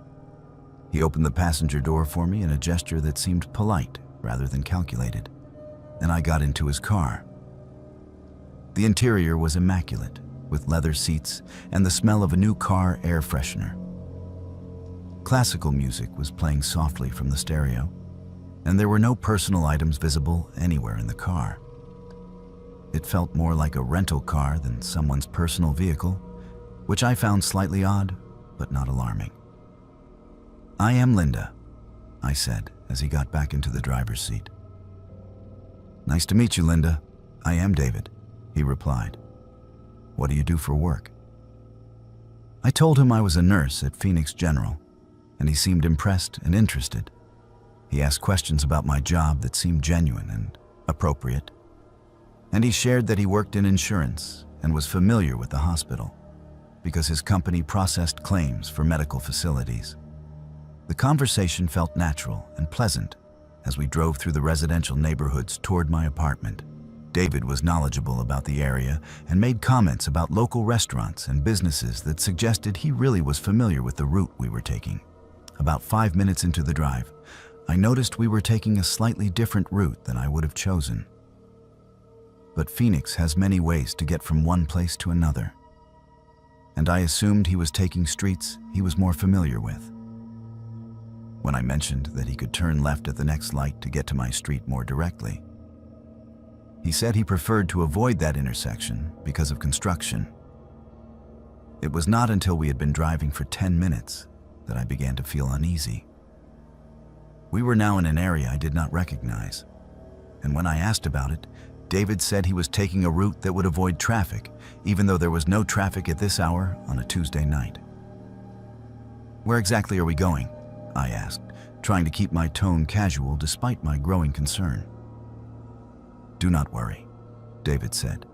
Speaker 1: He opened the passenger door for me in a gesture that seemed polite rather than calculated, and I got into his car. The interior was immaculate, with leather seats and the smell of a new car air freshener. Classical music was playing softly from the stereo, and there were no personal items visible anywhere in the car. It felt more like a rental car than someone's personal vehicle, which I found slightly odd, but not alarming. "I am Linda," I said as he got back into the driver's seat. "Nice to meet you, Linda. I am David," he replied. "What do you do for work?" I told him I was a nurse at Phoenix General, and he seemed impressed and interested. He asked questions about my job that seemed genuine and appropriate, and he shared that he worked in insurance and was familiar with the hospital because his company processed claims for medical facilities. The conversation felt natural and pleasant as we drove through the residential neighborhoods toward my apartment. David was knowledgeable about the area and made comments about local restaurants and businesses that suggested he really was familiar with the route we were taking. About 5 minutes into the drive, I noticed we were taking a slightly different route than I would have chosen. But Phoenix has many ways to get from one place to another, and I assumed he was taking streets he was more familiar with. When I mentioned that he could turn left at the next light to get to my street more directly, he said he preferred to avoid that intersection because of construction. It was not until we had been driving for 10 minutes that I began to feel uneasy. We were now in an area I did not recognize, and when I asked about it, David said he was taking a route that would avoid traffic, even though there was no traffic at this hour on a Tuesday night. "Where exactly are we going?" I asked, trying to keep my tone casual despite my growing concern. "Do not worry," David said.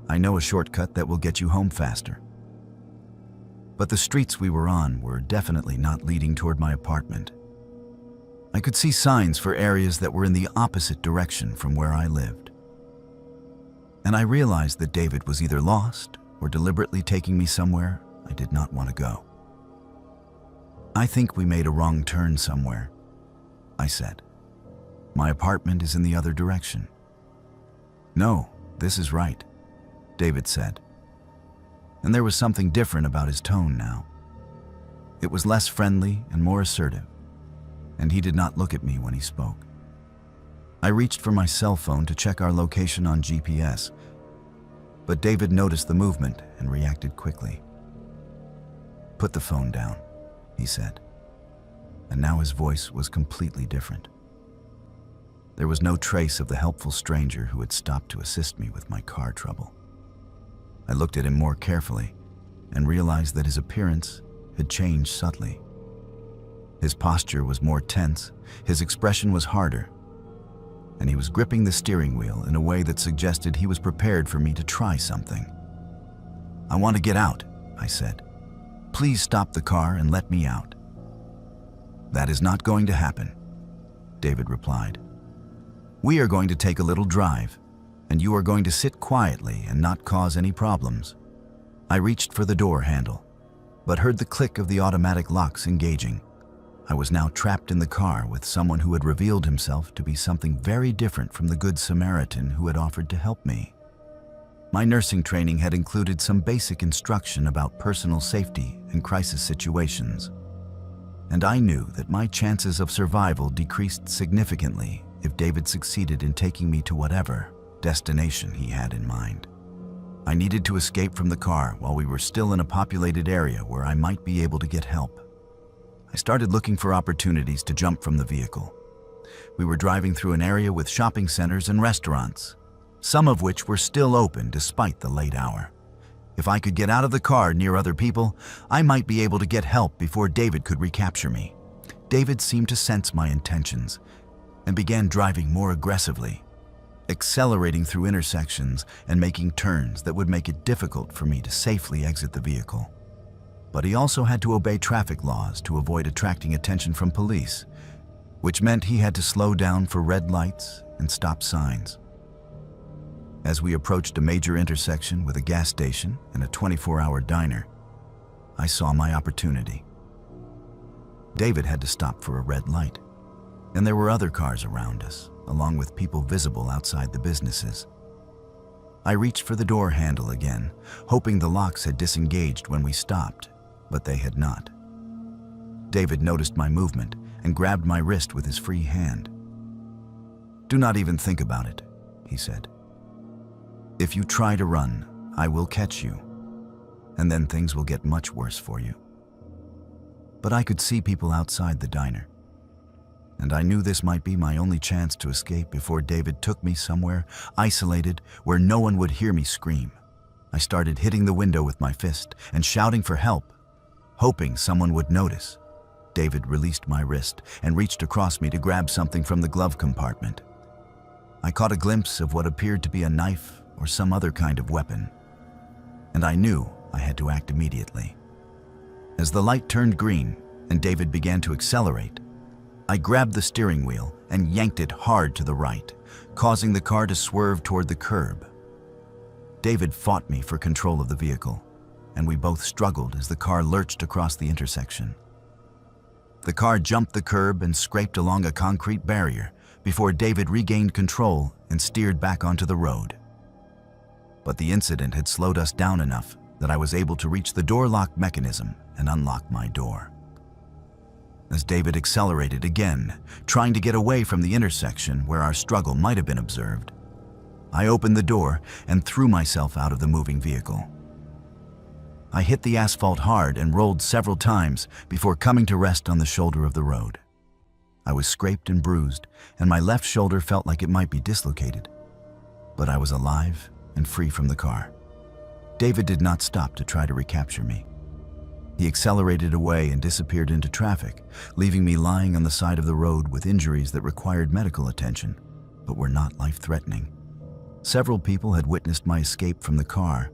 Speaker 1: "I know a shortcut that will get you home faster." But the streets we were on were definitely not leading toward my apartment. I could see signs for areas that were in the opposite direction from where I lived. And I realized that David was either lost or deliberately taking me somewhere I did not want to go. "I think we made a wrong turn somewhere," I said. "My apartment is in the other direction." "No, this is right," David said. And there was something different about his tone now. It was less friendly and more assertive, and he did not look at me when he spoke. I reached for my cell phone to check our location on GPS, but David noticed the movement and reacted quickly. "Put the phone down," he said, and now his voice was completely different. There was no trace of the helpful stranger who had stopped to assist me with my car trouble. I looked at him more carefully and realized that his appearance had changed subtly. His posture was more tense, his expression was harder, and he was gripping the steering wheel in a way that suggested he was prepared for me to try something. "I want to get out," I said. "Please stop the car and let me out." "That is not going to happen," David replied. "We are going to take a little drive, and you are going to sit quietly and not cause any problems." I reached for the door handle, but heard the click of the automatic locks engaging. I was now trapped in the car with someone who had revealed himself to be something very different from the Good Samaritan who had offered to help me. My nursing training had included some basic instruction about personal safety in crisis situations, and I knew that my chances of survival decreased significantly if David succeeded in taking me to whatever destination he had in mind. I needed to escape from the car while we were still in a populated area where I might be able to get help. I started looking for opportunities to jump from the vehicle. We were driving through an area with shopping centers and restaurants, some of which were still open despite the late hour. If I could get out of the car near other people, I might be able to get help before David could recapture me. David seemed to sense my intentions and began driving more aggressively, accelerating through intersections and making turns that would make it difficult for me to safely exit the vehicle. But he also had to obey traffic laws to avoid attracting attention from police, which meant he had to slow down for red lights and stop signs. As we approached a major intersection with a gas station and a 24-hour diner, I saw my opportunity. David had to stop for a red light, and there were other cars around us, along with people visible outside the businesses. I reached for the door handle again, hoping the locks had disengaged when we stopped, but they had not. David noticed my movement and grabbed my wrist with his free hand. "Do not even think about it," he said. "If you try to run, I will catch you, and then things will get much worse for you." But I could see people outside the diner, and I knew this might be my only chance to escape before David took me somewhere isolated where no one would hear me scream. I started hitting the window with my fist and shouting for help, hoping someone would notice. David released my wrist and reached across me to grab something from the glove compartment. I caught a glimpse of what appeared to be a knife or some other kind of weapon, and I knew I had to act immediately. As the light turned green and David began to accelerate, I grabbed the steering wheel and yanked it hard to the right, causing the car to swerve toward the curb. David fought me for control of the vehicle, and we both struggled as the car lurched across the intersection. The car jumped the curb and scraped along a concrete barrier before David regained control and steered back onto the road. But the incident had slowed us down enough that I was able to reach the door lock mechanism and unlock my door. As David accelerated again, trying to get away from the intersection where our struggle might have been observed, I opened the door and threw myself out of the moving vehicle. I hit the asphalt hard and rolled several times before coming to rest on the shoulder of the road. I was scraped and bruised, and my left shoulder felt like it might be dislocated. But I was alive and free from the car. David did not stop to try to recapture me. He accelerated away and disappeared into traffic, leaving me lying on the side of the road with injuries that required medical attention, but were not life-threatening. Several people had witnessed my escape from the car,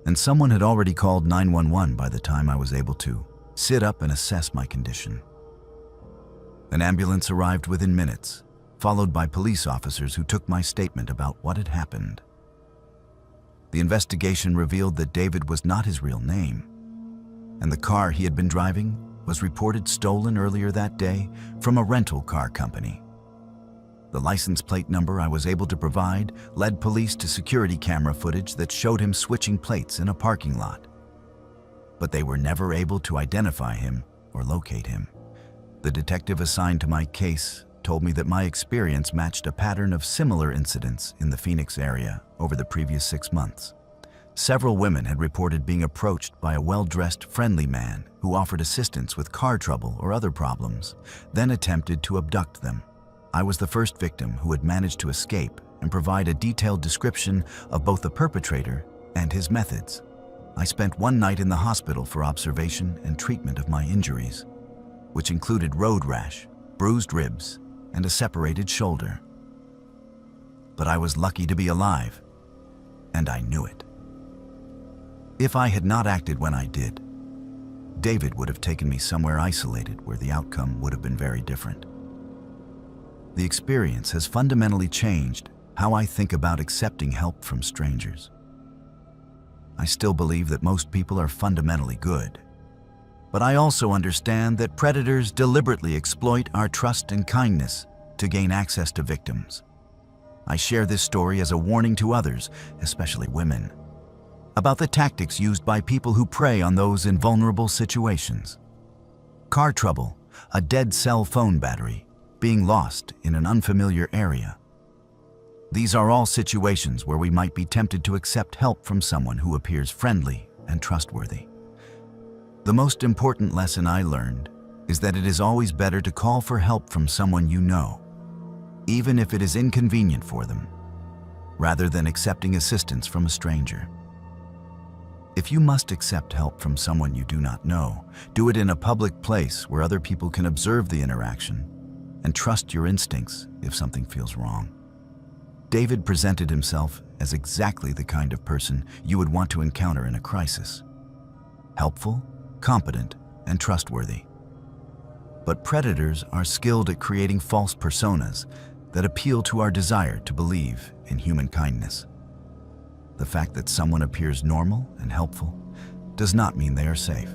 Speaker 1: and someone had already called 911 by the time I was able to sit up and assess my condition. An ambulance arrived within minutes, followed by police officers who took my statement about what had happened. The investigation revealed that David was not his real name, and the car he had been driving was reported stolen earlier that day from a rental car company. The license plate number I was able to provide led police to security camera footage that showed him switching plates in a parking lot. But they were never able to identify him or locate him. The detective assigned to my case told me that my experience matched a pattern of similar incidents in the Phoenix area over the previous 6 months. Several women had reported being approached by a well-dressed, friendly man who offered assistance with car trouble or other problems, then attempted to abduct them. I was the first victim who had managed to escape and provide a detailed description of both the perpetrator and his methods. I spent one night in the hospital for observation and treatment of my injuries, which included road rash, bruised ribs, and a separated shoulder. But I was lucky to be alive, and I knew it. If I had not acted when I did, David would have taken me somewhere isolated where the outcome would have been very different. The experience has fundamentally changed how I think about accepting help from strangers. I still believe that most people are fundamentally good, but I also understand that predators deliberately exploit our trust and kindness to gain access to victims. I share this story as a warning to others, especially women, about the tactics used by people who prey on those in vulnerable situations. Car trouble, a dead cell phone battery, being lost in an unfamiliar area. These are all situations where we might be tempted to accept help from someone who appears friendly and trustworthy. The most important lesson I learned is that it is always better to call for help from someone you know, even if it is inconvenient for them, rather than accepting assistance from a stranger. If If you must accept help from someone you do not know, do it in a public place where other people can observe the interaction, and trust your instincts if something feels wrong. David presented himself as exactly the kind of person you would want to encounter in a crisis. Helpful, competent, and trustworthy. But predators are skilled at creating false personas that appeal to our desire to believe in human kindness. The fact that someone appears normal and helpful does not mean they are safe.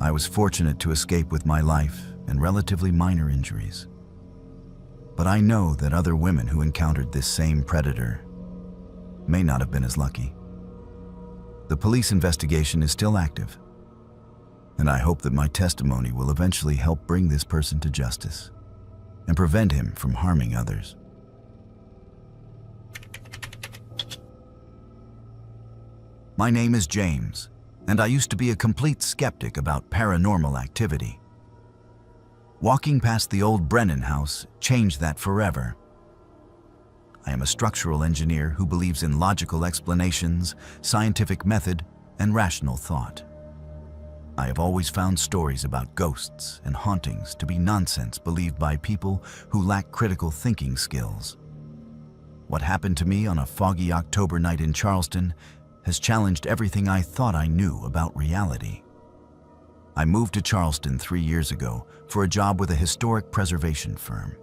Speaker 1: I was fortunate to escape with my life and relatively minor injuries. But I know that other women who encountered this same predator may not have been as lucky. The police investigation is still active, and I hope that my testimony will eventually help bring this person to justice and prevent him from harming others. My name is James, and I used to be a complete skeptic about paranormal activity. Walking past the old Brennan house changed that forever. I am a structural engineer who believes in logical explanations, scientific method, and rational thought. I have always found stories about ghosts and hauntings to be nonsense believed by people who lack critical thinking skills. What happened to me on a foggy October night in Charleston has challenged everything I thought I knew about reality. I moved to Charleston 3 years ago for a job with a historic preservation firm.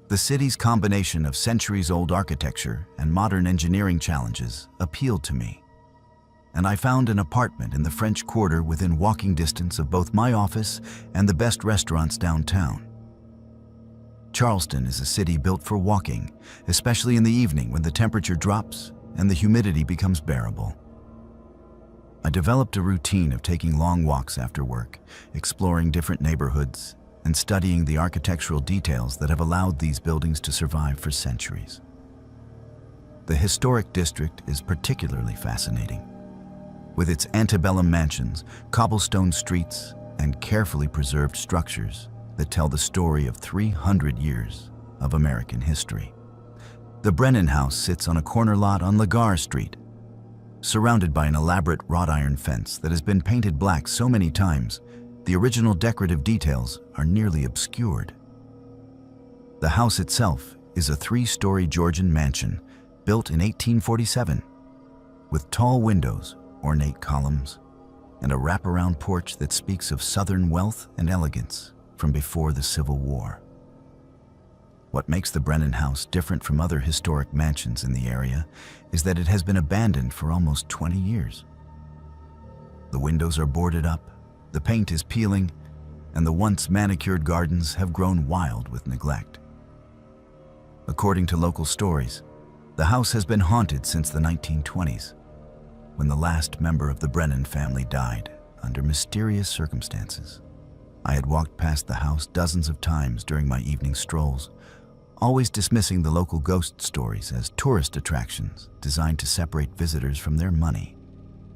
Speaker 1: The city's combination of centuries-old architecture and modern engineering challenges appealed to me, and I found an apartment in the French Quarter within walking distance of both my office and the best restaurants downtown. Charleston is a city built for walking, especially in the evening when the temperature drops and the humidity becomes bearable. I developed a routine of taking long walks after work, exploring different neighborhoods, and studying the architectural details that have allowed these buildings to survive for centuries. The historic district is particularly fascinating. With its antebellum mansions, cobblestone streets, and carefully preserved structures that tell the story of 300 years of American history. The Brennan House sits on a corner lot on Lagar Street, surrounded by an elaborate wrought iron fence that has been painted black so many times, the original decorative details are nearly obscured. The house itself is a 3-story Georgian mansion built in 1847, with tall windows, ornate columns, and a wraparound porch that speaks of Southern wealth and elegance from before the Civil War. What makes the Brennan House different from other historic mansions in the area is that it has been abandoned for almost 20 years. The windows are boarded up, the paint is peeling, and the once manicured gardens have grown wild with neglect. According to local stories, the house has been haunted since the 1920s, when the last member of the Brennan family died under mysterious circumstances. I had walked past the house dozens of times during my evening strolls, always dismissing the local ghost stories as tourist attractions designed to separate visitors from their money.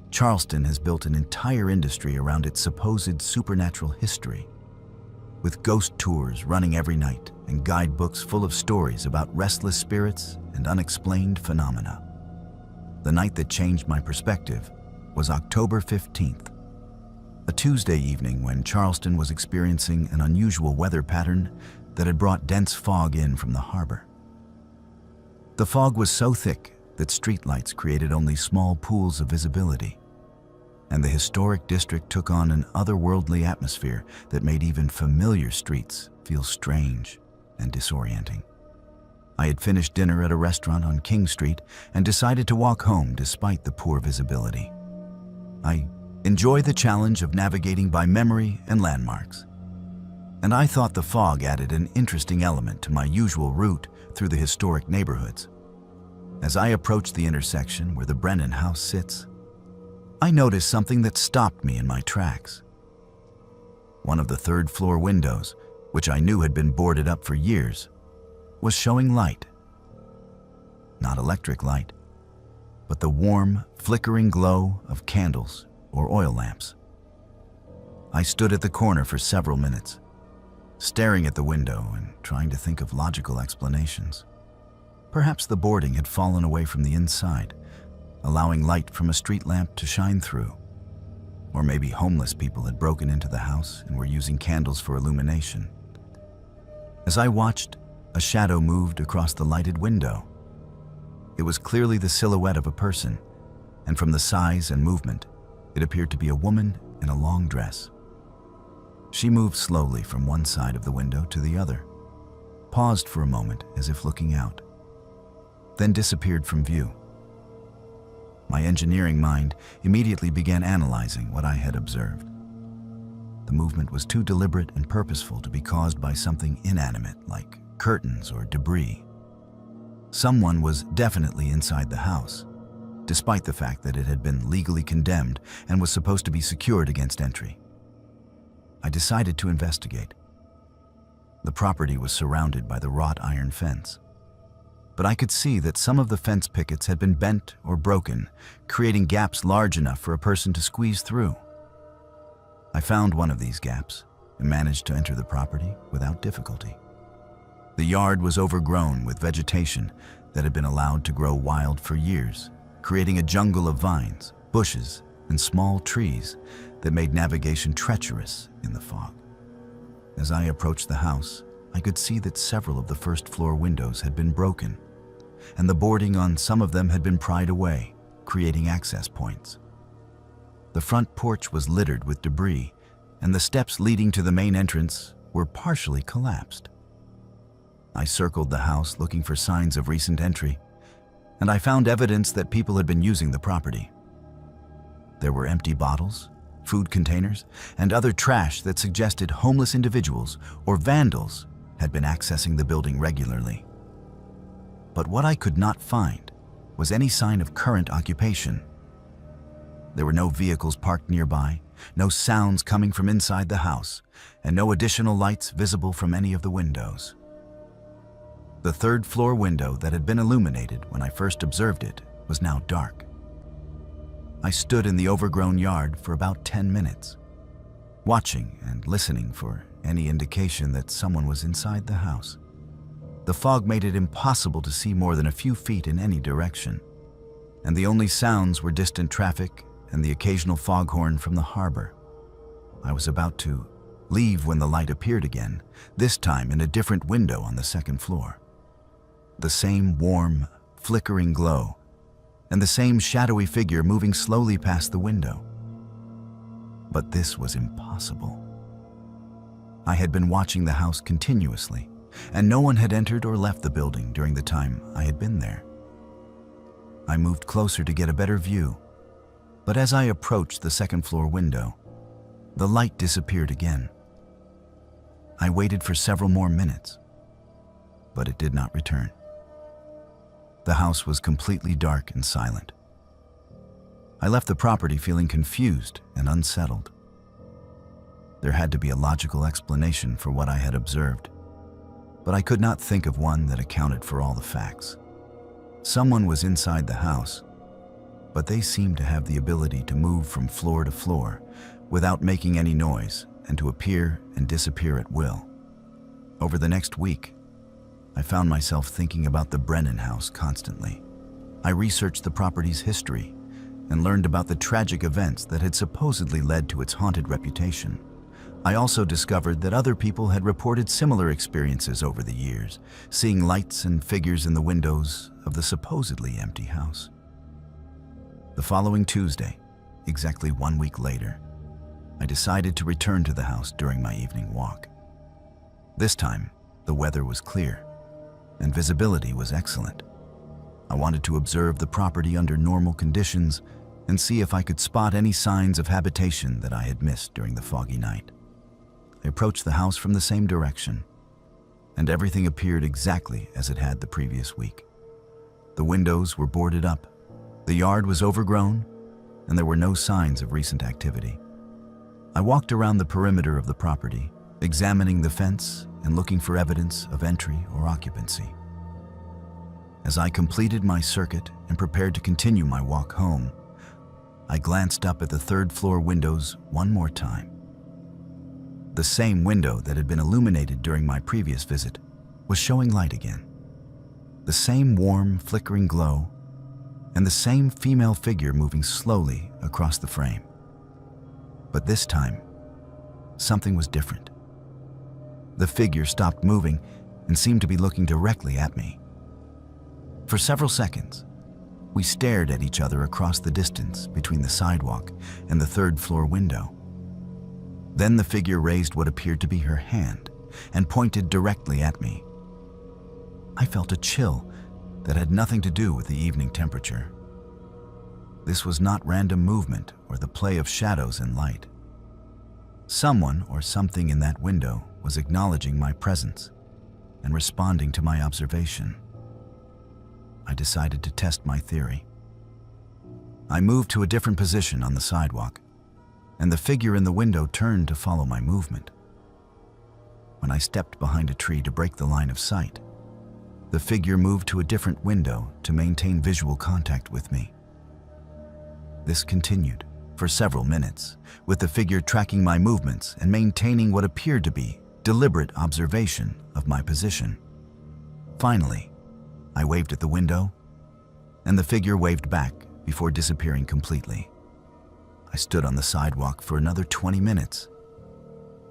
Speaker 1: Charleston has built an entire industry around its supposed supernatural history, with ghost tours running every night and guidebooks full of stories about restless spirits and unexplained phenomena. The night that changed my perspective was October 15th, a Tuesday evening when Charleston was experiencing an unusual weather pattern that had brought dense fog in from the harbor. The fog was so thick that streetlights created only small pools of visibility, and the historic district took on an otherworldly atmosphere that made even familiar streets feel strange and disorienting. I had finished dinner at a restaurant on King Street and decided to walk home despite the poor visibility. I enjoy the challenge of navigating by memory and landmarks, and I thought the fog added an interesting element to my usual route through the historic neighborhoods. As I approached the intersection where the Brennan house sits, I noticed something that stopped me in my tracks. One of the third-floor windows, which I knew had been boarded up for years, was showing light. Not electric light, but the warm, flickering glow of candles or oil lamps. I stood at the corner for several minutes, staring at the window and trying to think of logical explanations. Perhaps the boarding had fallen away from the inside, allowing light from a street lamp to shine through. Or maybe homeless people had broken into the house and were using candles for illumination. As I watched, a shadow moved across the lighted window. It was clearly the silhouette of a person, and from the size and movement, it appeared to be a woman in a long dress. She moved slowly from one side of the window to the other, paused for a moment as if looking out, then disappeared from view. My engineering mind immediately began analyzing what I had observed. The movement was too deliberate and purposeful to be caused by something inanimate like curtains or debris. Someone was definitely inside the house, despite the fact that it had been legally condemned and was supposed to be secured against entry. I decided to investigate. The property was surrounded by the wrought iron fence, but I could see that some of the fence pickets had been bent or broken, creating gaps large enough for a person to squeeze through. I found one of these gaps and managed to enter the property without difficulty. The yard was overgrown with vegetation that had been allowed to grow wild for years, creating a jungle of vines, bushes, and small trees that made navigation treacherous in the fog. As I approached the house, I could see that several of the first-floor windows had been broken, and the boarding on some of them had been pried away, creating access points. The front porch was littered with debris, and the steps leading to the main entrance were partially collapsed. I circled the house looking for signs of recent entry, and I found evidence that people had been using the property. There were empty bottles, food containers, and other trash that suggested homeless individuals or vandals had been accessing the building regularly. But what I could not find was any sign of current occupation. There were no vehicles parked nearby, no sounds coming from inside the house, and no additional lights visible from any of the windows. The third-floor window that had been illuminated when I first observed it was now dark. I stood in the overgrown yard for about 10 minutes, watching and listening for any indication that someone was inside the house. The fog made it impossible to see more than a few feet in any direction, and the only sounds were distant traffic and the occasional foghorn from the harbor. I was about to leave when the light appeared again, this time in a different window on the second floor. The same warm, flickering glow, and the same shadowy figure moving slowly past the window. But this was impossible. I had been watching the house continuously, and no one had entered or left the building during the time I had been there. I moved closer to get a better view, but as I approached the second-floor window, the light disappeared again. I waited for several more minutes, but it did not return. The house was completely dark and silent. I left the property feeling confused and unsettled. There had to be a logical explanation for what I had observed, but I could not think of one that accounted for all the facts. Someone was inside the house, but they seemed to have the ability to move from floor to floor without making any noise and to appear and disappear at will. Over the next week, I found myself thinking about the Brennan house constantly. I researched the property's history and learned about the tragic events that had supposedly led to its haunted reputation. I also discovered that other people had reported similar experiences over the years, seeing lights and figures in the windows of the supposedly empty house. The following Tuesday, exactly 1 week later, I decided to return to the house during my evening walk. This time, the weather was clear, and visibility was excellent. I wanted to observe the property under normal conditions and see if I could spot any signs of habitation that I had missed during the foggy night. I approached the house from the same direction, and everything appeared exactly as it had the previous week. The windows were boarded up, the yard was overgrown, and there were no signs of recent activity. I walked around the perimeter of the property, examining the fence and looking for evidence of entry or occupancy. As I completed my circuit and prepared to continue my walk home, I glanced up at the third-floor windows one more time. The same window that had been illuminated during my previous visit was showing light again. The same warm, flickering glow, and the same female figure moving slowly across the frame. But this time, something was different. The figure stopped moving and seemed to be looking directly at me. For several seconds, we stared at each other across the distance between the sidewalk and the third-floor window. Then the figure raised what appeared to be her hand and pointed directly at me. I felt a chill that had nothing to do with the evening temperature. This was not random movement or the play of shadows and light. Someone or something in that window was acknowledging my presence and responding to my observation. I decided to test my theory. I moved to a different position on the sidewalk, and the figure in the window turned to follow my movement. When I stepped behind a tree to break the line of sight, the figure moved to a different window to maintain visual contact with me. This continued for several minutes, with the figure tracking my movements and maintaining what appeared to be deliberate observation of my position. Finally, I waved at the window, and the figure waved back before disappearing completely. I stood on the sidewalk for another 20 minutes,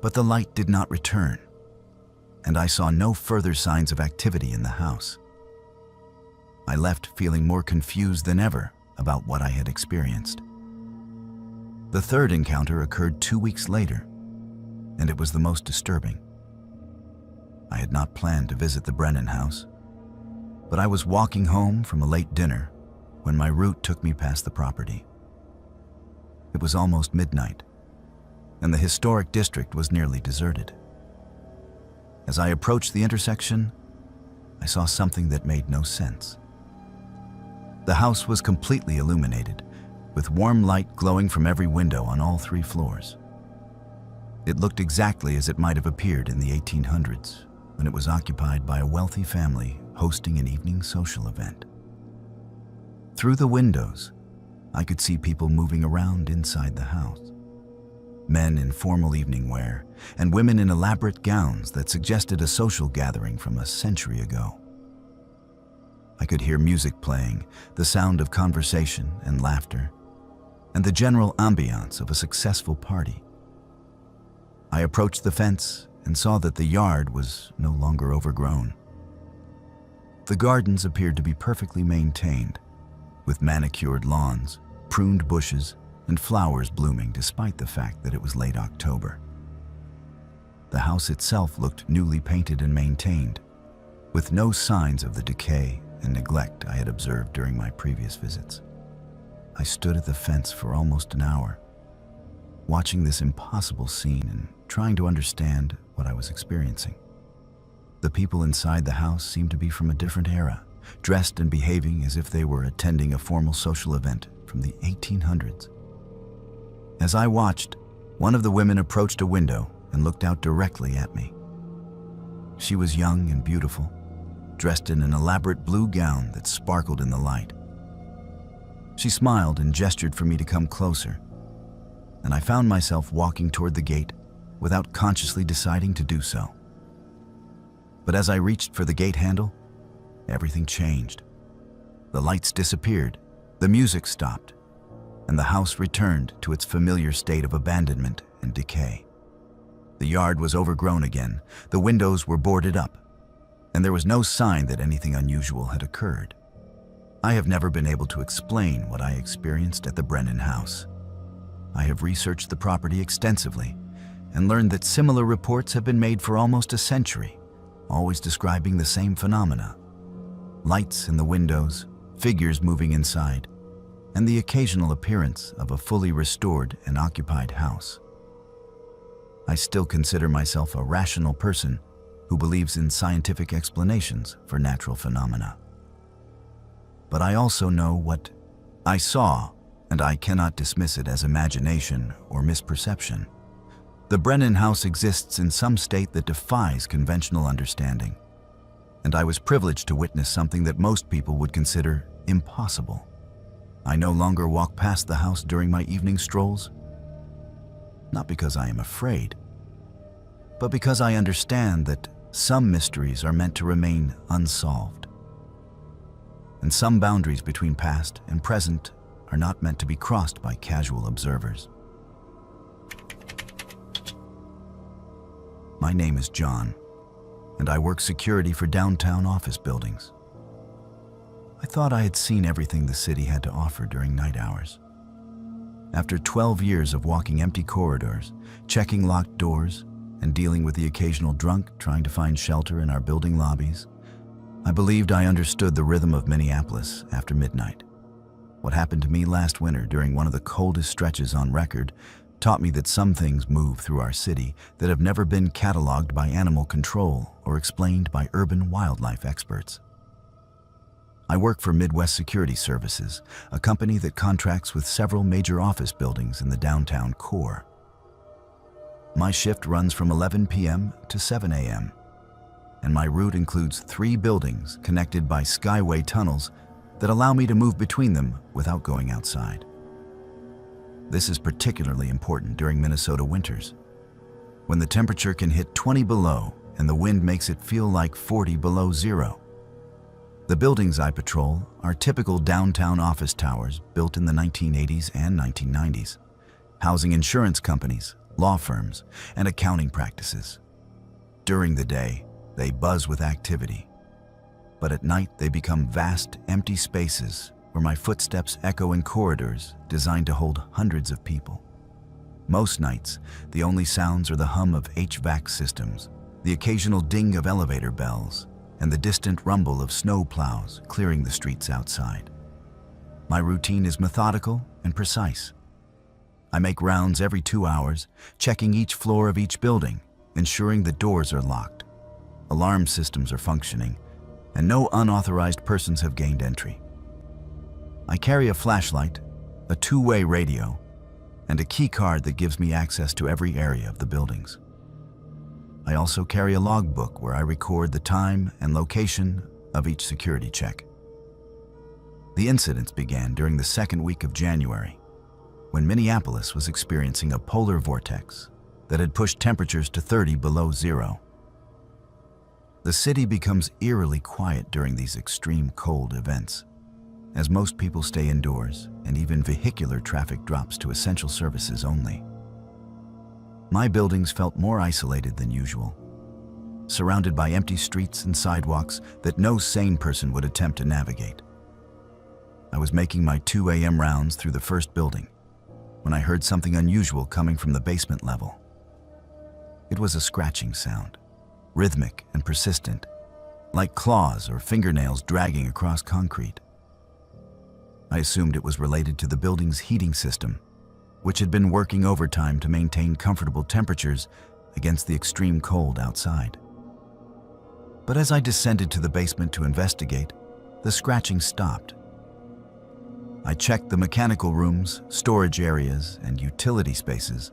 Speaker 1: but the light did not return, and I saw no further signs of activity in the house. I left feeling more confused than ever about what I had experienced. The third encounter occurred 2 weeks later, and it was the most disturbing. I had not planned to visit the Brennan house, but I was walking home from a late dinner when my route took me past the property. It was almost midnight, and the historic district was nearly deserted. As I approached the intersection, I saw something that made no sense. The house was completely illuminated, with warm light glowing from every window on all 3 floors. It looked exactly as it might have appeared in the 1800s, when it was occupied by a wealthy family hosting an evening social event. Through the windows, I could see people moving around inside the house. Men in formal evening wear, and women in elaborate gowns that suggested a social gathering from a century ago. I could hear music playing, the sound of conversation and laughter, and the general ambiance of a successful party. I approached the fence and saw that the yard was no longer overgrown. The gardens appeared to be perfectly maintained, with manicured lawns, pruned bushes, and flowers blooming despite the fact that it was late October. The house itself looked newly painted and maintained, with no signs of the decay and neglect I had observed during my previous visits. I stood at the fence for almost an hour, watching this impossible scene and trying to understand what I was experiencing. The people inside the house seemed to be from a different era, dressed and behaving as if they were attending a formal social event from the 1800s. As I watched, one of the women approached a window and looked out directly at me. She was young and beautiful, dressed in an elaborate blue gown that sparkled in the light. She smiled and gestured for me to come closer, and I found myself walking toward the gate without consciously deciding to do so. But as I reached for the gate handle, everything changed. The lights disappeared, the music stopped, and the house returned to its familiar state of abandonment and decay. The yard was overgrown again, the windows were boarded up, and there was no sign that anything unusual had occurred. I have never been able to explain what I experienced at the Brennan house. I have researched the property extensively and learned that similar reports have been made for almost a century, always describing the same phenomena: lights in the windows, figures moving inside, and the occasional appearance of a fully restored and occupied house. I still consider myself a rational person who believes in scientific explanations for natural phenomena. But I also know what I saw, and I cannot dismiss it as imagination or misperception. The Brennan house exists in some state that defies conventional understanding, and I was privileged to witness something that most people would consider impossible. I no longer walk past the house during my evening strolls, not because I am afraid, but because I understand that some mysteries are meant to remain unsolved. and some boundaries between past and present are not meant to be crossed by casual observers. My name is John, and I work security for downtown office buildings. I thought I had seen everything the city had to offer during night hours. After 12 years of walking empty corridors, checking locked doors, and dealing with the occasional drunk trying to find shelter in our building lobbies, I believed I understood the rhythm of Minneapolis after midnight. What happened to me last winter during one of the coldest stretches on record taught me that some things move through our city that have never been cataloged by animal control or explained by urban wildlife experts. I work for Midwest Security Services, a company that contracts with several major office buildings in the downtown core. My shift runs from 11 p.m. to 7 a.m., and my route includes 3 buildings connected by skyway tunnels that allow me to move between them without going outside. This is particularly important during Minnesota winters, when the temperature can hit 20 below and the wind makes it feel like 40 below zero. The buildings I patrol are typical downtown office towers built in the 1980s and 1990s, housing insurance companies, law firms, and accounting practices. During the day, they buzz with activity, but at night they become vast, empty spaces where my footsteps echo in corridors designed to hold hundreds of people. Most nights, the only sounds are the hum of HVAC systems, the occasional ding of elevator bells, and the distant rumble of snow plows clearing the streets outside. My routine is methodical and precise. I make rounds every 2 hours, checking each floor of each building, ensuring the doors are locked, alarm systems are functioning, and no unauthorized persons have gained entry. I carry a flashlight, a 2-way radio, and a key card that gives me access to every area of the buildings. I also carry a logbook where I record the time and location of each security check. The incidents began during the second week of January, when Minneapolis was experiencing a polar vortex that had pushed temperatures to 30 below zero. The city becomes eerily quiet during these extreme cold events, as most people stay indoors and even vehicular traffic drops to essential services only. My buildings felt more isolated than usual, surrounded by empty streets and sidewalks that no sane person would attempt to navigate. I was making my 2 a.m. rounds through the first building when I heard something unusual coming from the basement level. It was a scratching sound, rhythmic and persistent, like claws or fingernails dragging across concrete. I assumed it was related to the building's heating system, which had been working overtime to maintain comfortable temperatures against the extreme cold outside. But as I descended to the basement to investigate, the scratching stopped. I checked the mechanical rooms, storage areas, and utility spaces,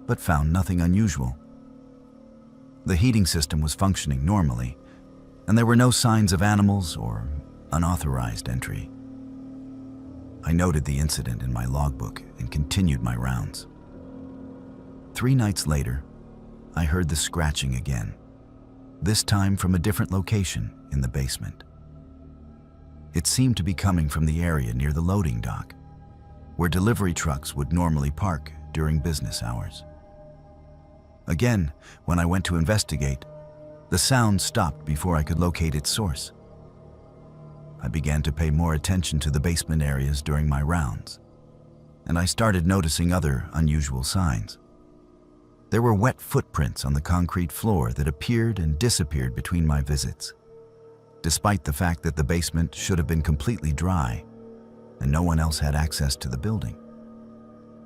Speaker 1: but found nothing unusual. The heating system was functioning normally, and there were no signs of animals or unauthorized entry. I noted the incident in my logbook and continued my rounds. 3 nights later, I heard the scratching again, this time from a different location in the basement. It seemed to be coming from the area near the loading dock, where delivery trucks would normally park during business hours. Again, when I went to investigate, the sound stopped before I could locate its source. I began to pay more attention to the basement areas during my rounds, and I started noticing other unusual signs. There were wet footprints on the concrete floor that appeared and disappeared between my visits, despite the fact that the basement should have been completely dry and no one else had access to the building.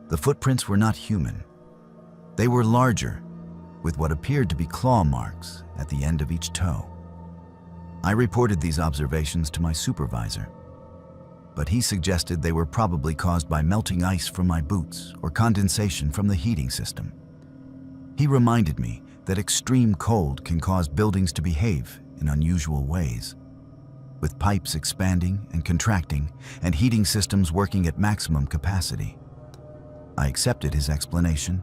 Speaker 1: The footprints were not human. They were larger, with what appeared to be claw marks at the end of each toe. I reported these observations to my supervisor, but he suggested they were probably caused by melting ice from my boots or condensation from the heating system. He reminded me that extreme cold can cause buildings to behave in unusual ways, with pipes expanding and contracting and heating systems working at maximum capacity. I accepted his explanation,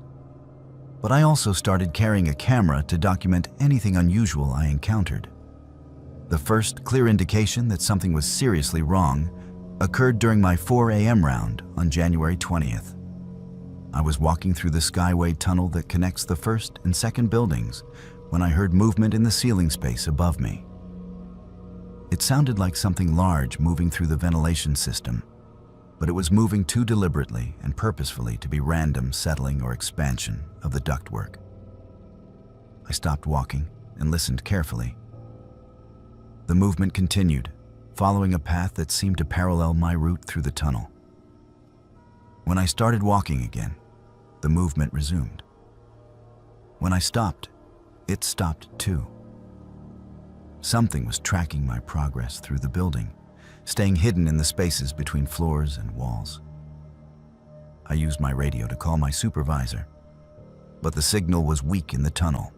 Speaker 1: but I also started carrying a camera to document anything unusual I encountered. The first clear indication that something was seriously wrong occurred during my 4 a.m. round on January 20th. I was walking through the skyway tunnel that connects the first and second buildings when I heard movement in the ceiling space above me. It sounded like something large moving through the ventilation system, but it was moving too deliberately and purposefully to be random settling or expansion of the ductwork. I stopped walking and listened carefully. The movement continued, following a path that seemed to parallel my route through the tunnel. When I started walking again, the movement resumed. When I stopped, it stopped too. Something was tracking my progress through the building, staying hidden in the spaces between floors and walls. I used my radio to call my supervisor, but the signal was weak in the tunnel,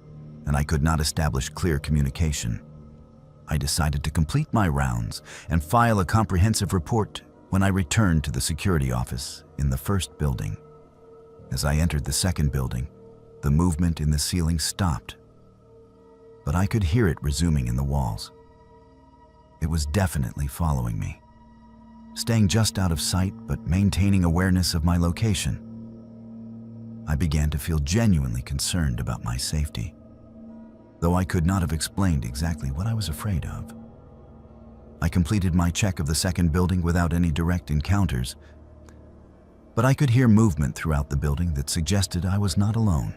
Speaker 1: and I could not establish clear communication. I decided to complete my rounds and file a comprehensive report when I returned to the security office in the first building. As I entered the second building, the movement in the ceiling stopped, but I could hear it resuming in the walls. It was definitely following me, staying just out of sight but maintaining awareness of my location. I began to feel genuinely concerned about my safety, though I could not have explained exactly what I was afraid of. I completed my check of the second building without any direct encounters, but I could hear movement throughout the building that suggested I was not alone.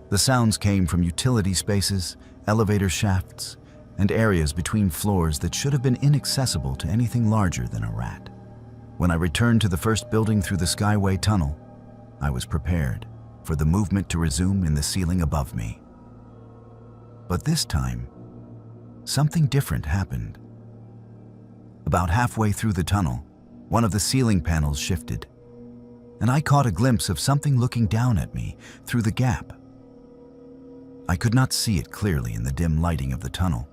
Speaker 1: The sounds came from utility spaces, elevator shafts, and areas between floors that should have been inaccessible to anything larger than a rat. When I returned to the first building through the skyway tunnel, I was prepared for the movement to resume in the ceiling above me. But this time, something different happened. About halfway through the tunnel, one of the ceiling panels shifted, and I caught a glimpse of something looking down at me through the gap. I could not see it clearly in the dim lighting of the tunnel,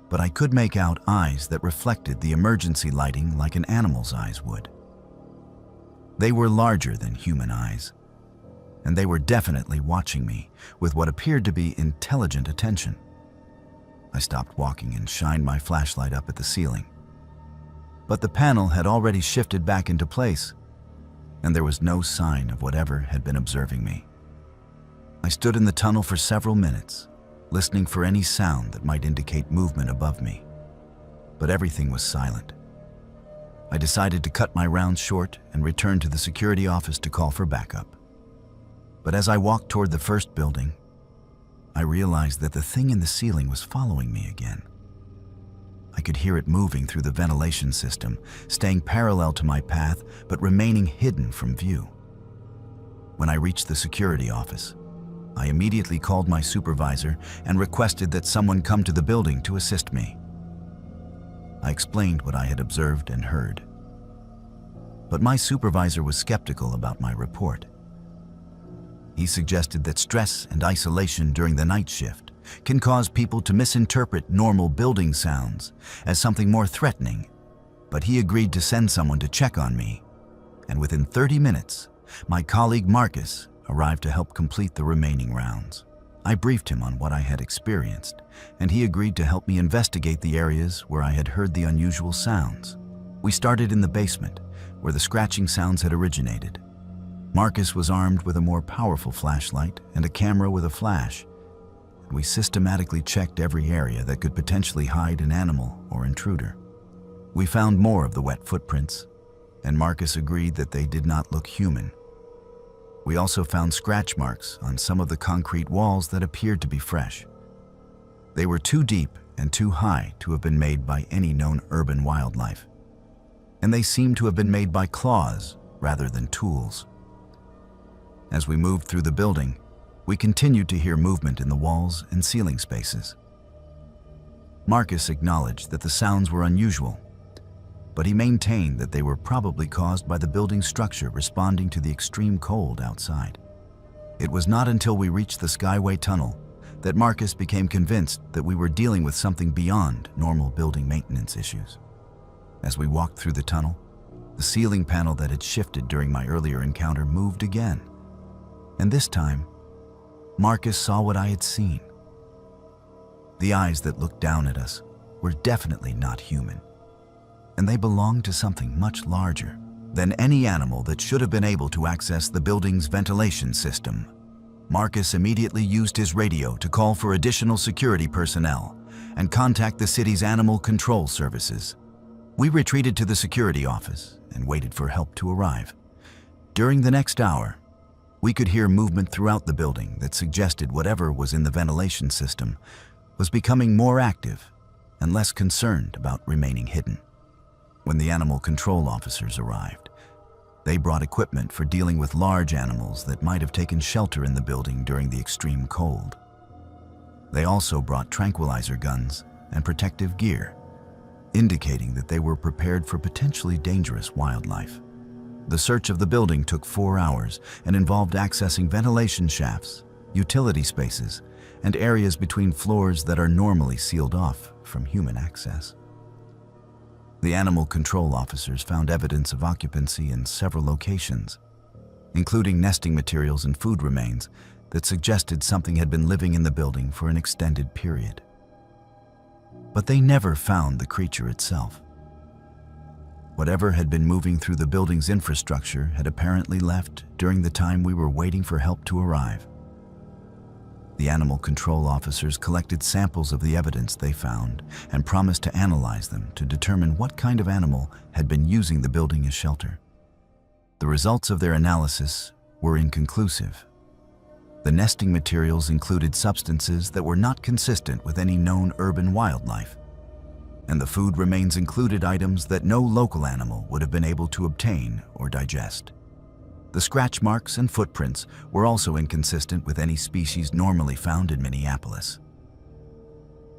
Speaker 1: but I could make out eyes that reflected the emergency lighting like an animal's eyes would. They were larger than human eyes, and they were definitely watching me with what appeared to be intelligent attention. I stopped walking and shined my flashlight up at the ceiling. But the panel had already shifted back into place, and there was no sign of whatever had been observing me. I stood in the tunnel for several minutes, listening for any sound that might indicate movement above me, but everything was silent. I decided to cut my rounds short and return to the security office to call for backup. But as I walked toward the first building, I realized that the thing in the ceiling was following me again. I could hear it moving through the ventilation system, staying parallel to my path, but remaining hidden from view. When I reached the security office, I immediately called my supervisor and requested that someone come to the building to assist me. I explained what I had observed and heard, but my supervisor was skeptical about my report. He suggested that stress and isolation during the night shift can cause people to misinterpret normal building sounds as something more threatening, but he agreed to send someone to check on me, and within 30 minutes, my colleague Marcus arrived to help complete the remaining rounds. I briefed him on what I had experienced, and he agreed to help me investigate the areas where I had heard the unusual sounds. We started in the basement, where the scratching sounds had originated. Marcus was armed with a more powerful flashlight and a camera with a flash, and we systematically checked every area that could potentially hide an animal or intruder. We found more of the wet footprints, and Marcus agreed that they did not look human. We also found scratch marks on some of the concrete walls that appeared to be fresh. They were too deep and too high to have been made by any known urban wildlife, and they seemed to have been made by claws rather than tools. As we moved through the building, we continued to hear movement in the walls and ceiling spaces. Marcus acknowledged that the sounds were unusual, but he maintained that they were probably caused by the building's structure responding to the extreme cold outside. It was not until we reached the Skyway Tunnel that Marcus became convinced that we were dealing with something beyond normal building maintenance issues. As we walked through the tunnel, the ceiling panel that had shifted during my earlier encounter moved again. And this time, Marcus saw what I had seen. The eyes that looked down at us were definitely not human, and they belonged to something much larger than any animal that should have been able to access the building's ventilation system. Marcus immediately used his radio to call for additional security personnel and contact the city's animal control services. We retreated to the security office and waited for help to arrive. During the next hour, we could hear movement throughout the building that suggested whatever was in the ventilation system was becoming more active and less concerned about remaining hidden. When the animal control officers arrived, they brought equipment for dealing with large animals that might have taken shelter in the building during the extreme cold. They also brought tranquilizer guns and protective gear, indicating that they were prepared for potentially dangerous wildlife. The search of the building took 4 hours and involved accessing ventilation shafts, utility spaces, and areas between floors that are normally sealed off from human access. The animal control officers found evidence of occupancy in several locations, including nesting materials and food remains that suggested something had been living in the building for an extended period. But they never found the creature itself. Whatever had been moving through the building's infrastructure had apparently left during the time we were waiting for help to arrive. The animal control officers collected samples of the evidence they found and promised to analyze them to determine what kind of animal had been using the building as shelter. The results of their analysis were inconclusive. The nesting materials included substances that were not consistent with any known urban wildlife, and the food remains included items that no local animal would have been able to obtain or digest. The scratch marks and footprints were also inconsistent with any species normally found in Minneapolis.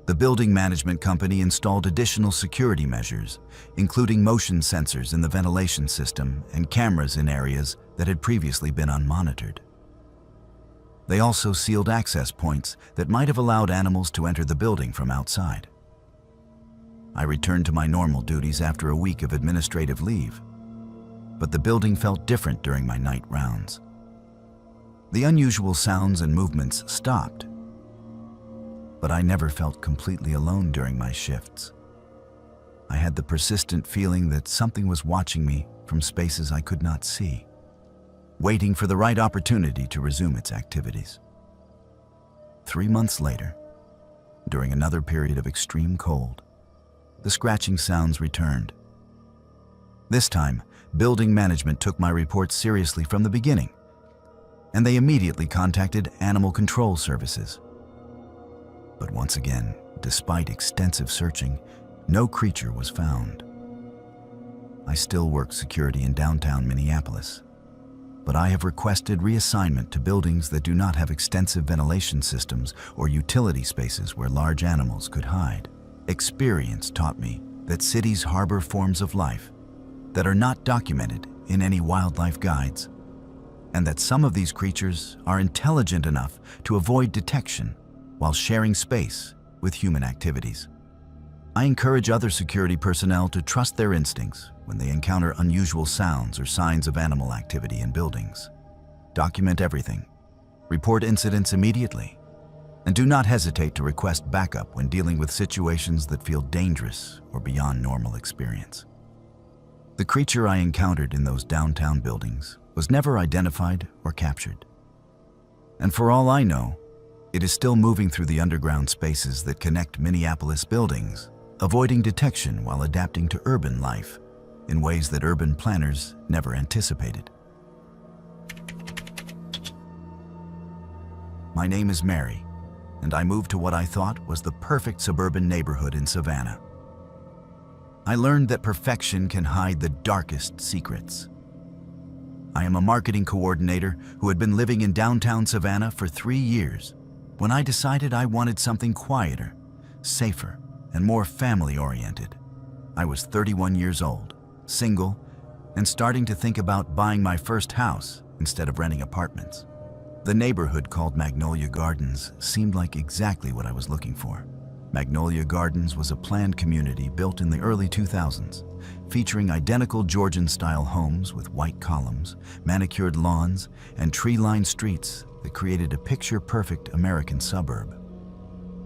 Speaker 1: The building management company installed additional security measures, including motion sensors in the ventilation system and cameras in areas that had previously been unmonitored. They also sealed access points that might have allowed animals to enter the building from outside. I returned to my normal duties after a week of administrative leave, but the building felt different during my night rounds. The unusual sounds and movements stopped, but I never felt completely alone during my shifts. I had the persistent feeling that something was watching me from spaces I could not see, waiting for the right opportunity to resume its activities. 3 months later, during another period of extreme cold, the scratching sounds returned. This time, building management took my report seriously from the beginning, and they immediately contacted animal control services. But once again, despite extensive searching, no creature was found. I still work security in downtown Minneapolis, but I have requested reassignment to buildings that do not have extensive ventilation systems or utility spaces where large animals could hide. Experience taught me that cities harbor forms of life that are not documented in any wildlife guides, and that some of these creatures are intelligent enough to avoid detection while sharing space with human activities. I encourage other security personnel to trust their instincts when they encounter unusual sounds or signs of animal activity in buildings. Document everything, report incidents immediately, and do not hesitate to request backup when dealing with situations that feel dangerous or beyond normal experience. The creature I encountered in those downtown buildings was never identified or captured. And for all I know, it is still moving through the underground spaces that connect Minneapolis buildings, avoiding detection while adapting to urban life in ways that urban planners never anticipated. My name is Mary, and I moved to what I thought was the perfect suburban neighborhood in Savannah. I learned that perfection can hide the darkest secrets. I am a marketing coordinator who had been living in downtown Savannah for 3 years when I decided I wanted something quieter, safer, and more family-oriented. I was 31 years old, single, and starting to think about buying my first house instead of renting apartments. The neighborhood called Magnolia Gardens seemed like exactly what I was looking for. Magnolia Gardens was a planned community built in the early 2000s, featuring identical Georgian-style homes with white columns, manicured lawns, and tree-lined streets that created a picture-perfect American suburb.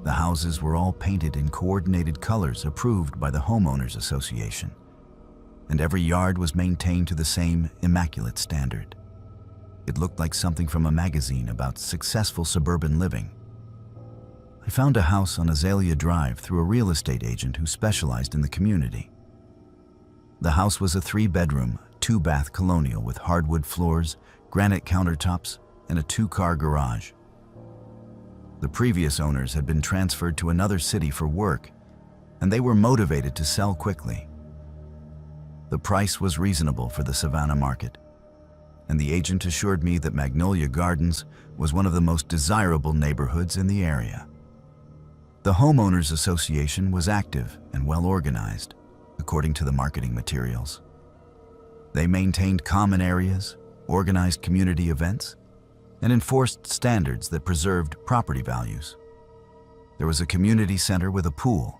Speaker 1: The houses were all painted in coordinated colors approved by the Homeowners Association, and every yard was maintained to the same immaculate standard. It looked like something from a magazine about successful suburban living. I found a house on Azalea Drive through a real estate agent who specialized in the community. The house was a 3-bedroom, 2-bath colonial with hardwood floors, granite countertops, and a 2-car garage. The previous owners had been transferred to another city for work, and they were motivated to sell quickly. The price was reasonable for the Savannah market, and the agent assured me that Magnolia Gardens was one of the most desirable neighborhoods in the area. The Homeowners Association was active and well organized, according to the marketing materials. They maintained common areas, organized community events, and enforced standards that preserved property values. There was a community center with a pool,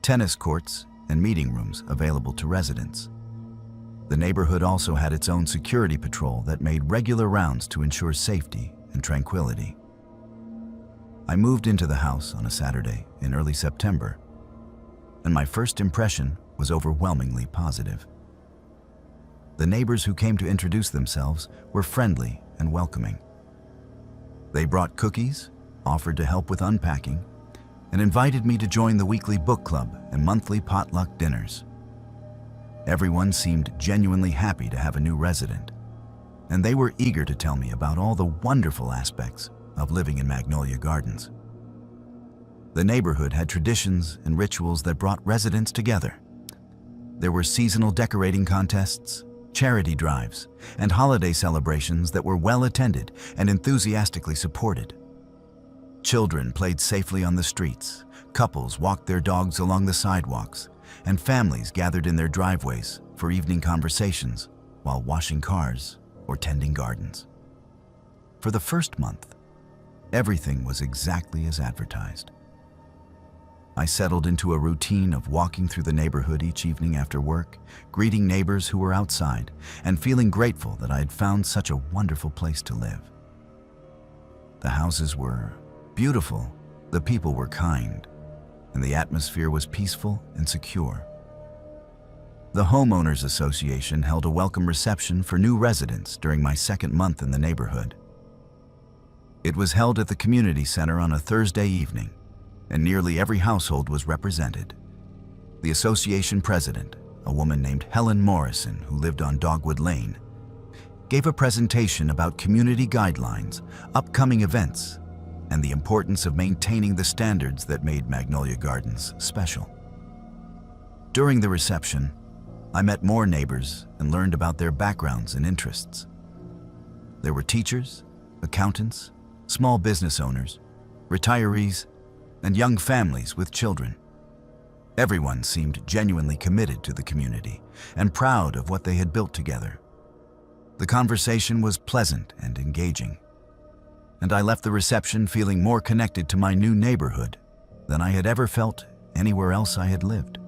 Speaker 1: tennis courts, and meeting rooms available to residents. The neighborhood also had its own security patrol that made regular rounds to ensure safety and tranquility. I moved into the house on a Saturday in early September, and my first impression was overwhelmingly positive. The neighbors who came to introduce themselves were friendly and welcoming. They brought cookies, offered to help with unpacking, and invited me to join the weekly book club and monthly potluck dinners. Everyone seemed genuinely happy to have a new resident, and they were eager to tell me about all the wonderful aspects of living in Magnolia Gardens. The neighborhood had traditions and rituals that brought residents together. There were seasonal decorating contests, charity drives, and holiday celebrations that were well attended and enthusiastically supported. Children played safely on the streets, couples walked their dogs along the sidewalks, and families gathered in their driveways for evening conversations while washing cars or tending gardens. For the first month, everything was exactly as advertised. I settled into a routine of walking through the neighborhood each evening after work, greeting neighbors who were outside, and feeling grateful that I had found such a wonderful place to live. The houses were beautiful, the people were kind, and the atmosphere was peaceful and secure. The Homeowners Association held a welcome reception for new residents during my second month in the neighborhood. It was held at the community center on a Thursday evening, and nearly every household was represented. The association president, a woman named Helen Morrison who lived on Dogwood Lane, gave a presentation about community guidelines, upcoming events, and the importance of maintaining the standards that made Magnolia Gardens special. During the reception, I met more neighbors and learned about their backgrounds and interests. There were teachers, accountants, small business owners, retirees, and young families with children. Everyone seemed genuinely committed to the community and proud of what they had built together. The conversation was pleasant and engaging, and I left the reception feeling more connected to my new neighborhood than I had ever felt anywhere else I had lived.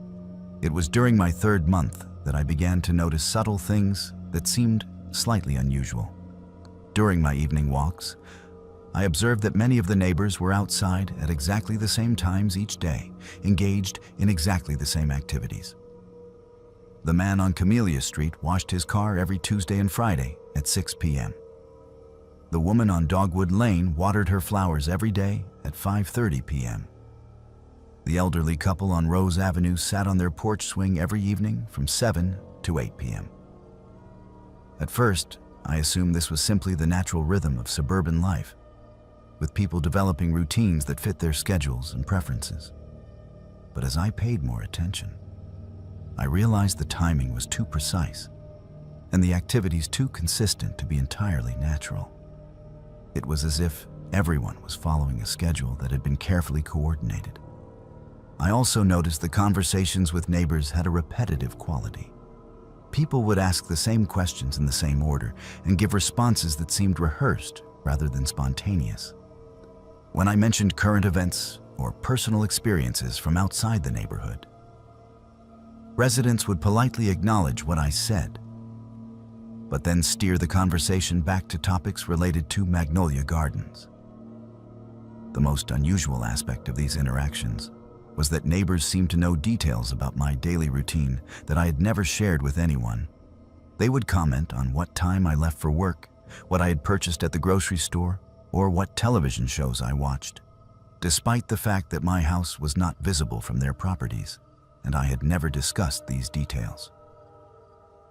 Speaker 1: It was during my third month that I began to notice subtle things that seemed slightly unusual. During my evening walks, I observed that many of the neighbors were outside at exactly the same times each day, engaged in exactly the same activities. The man on Camellia Street washed his car every Tuesday and Friday at 6 p.m. The woman on Dogwood Lane watered her flowers every day at 5:30 p.m. The elderly couple on Rose Avenue sat on their porch swing every evening from 7 to 8 p.m. At first, I assumed this was simply the natural rhythm of suburban life, with people developing routines that fit their schedules and preferences. But as I paid more attention, I realized the timing was too precise and the activities too consistent to be entirely natural. It was as if everyone was following a schedule that had been carefully coordinated. I also noticed the conversations with neighbors had a repetitive quality. People would ask the same questions in the same order and give responses that seemed rehearsed rather than spontaneous. When I mentioned current events or personal experiences from outside the neighborhood, residents would politely acknowledge what I said, but then steer the conversation back to topics related to Magnolia Gardens. The most unusual aspect of these interactions was that neighbors seemed to know details about my daily routine that I had never shared with anyone. They would comment on what time I left for work, what I had purchased at the grocery store, or what television shows I watched, despite the fact that my house was not visible from their properties, and I had never discussed these details.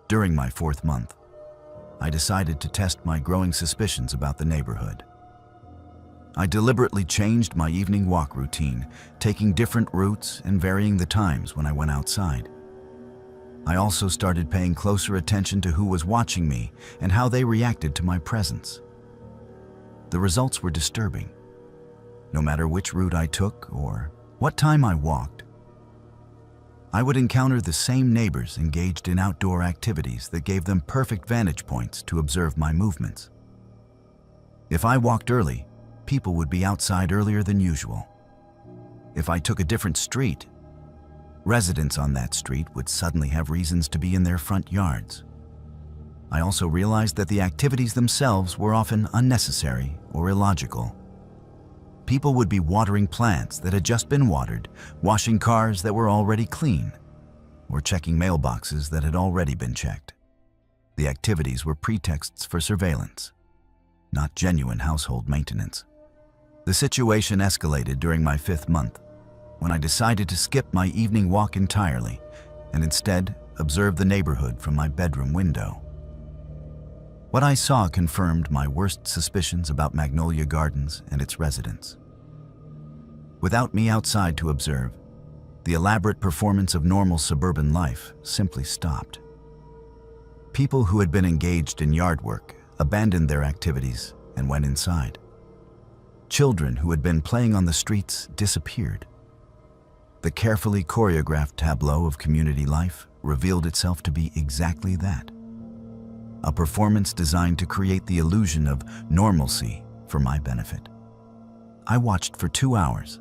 Speaker 1: During my 4th month, I decided to test my growing suspicions about the neighborhood. I deliberately changed my evening walk routine, taking different routes and varying the times when I went outside. I also started paying closer attention to who was watching me and how they reacted to my presence. The results were disturbing. No matter which route I took or what time I walked, I would encounter the same neighbors engaged in outdoor activities that gave them perfect vantage points to observe my movements. If I walked early, people would be outside earlier than usual. If I took a different street, residents on that street would suddenly have reasons to be in their front yards. I also realized that the activities themselves were often unnecessary or illogical. People would be watering plants that had just been watered, washing cars that were already clean, or checking mailboxes that had already been checked. The activities were pretexts for surveillance, not genuine household maintenance. The situation escalated during my 5th month, when I decided to skip my evening walk entirely and instead observe the neighborhood from my bedroom window. What I saw confirmed my worst suspicions about Magnolia Gardens and its residents. Without me outside to observe, the elaborate performance of normal suburban life simply stopped. People who had been engaged in yard work abandoned their activities and went inside. Children who had been playing on the streets disappeared. The carefully choreographed tableau of community life revealed itself to be exactly that. A performance designed to create the illusion of normalcy for my benefit. I watched for 2 hours,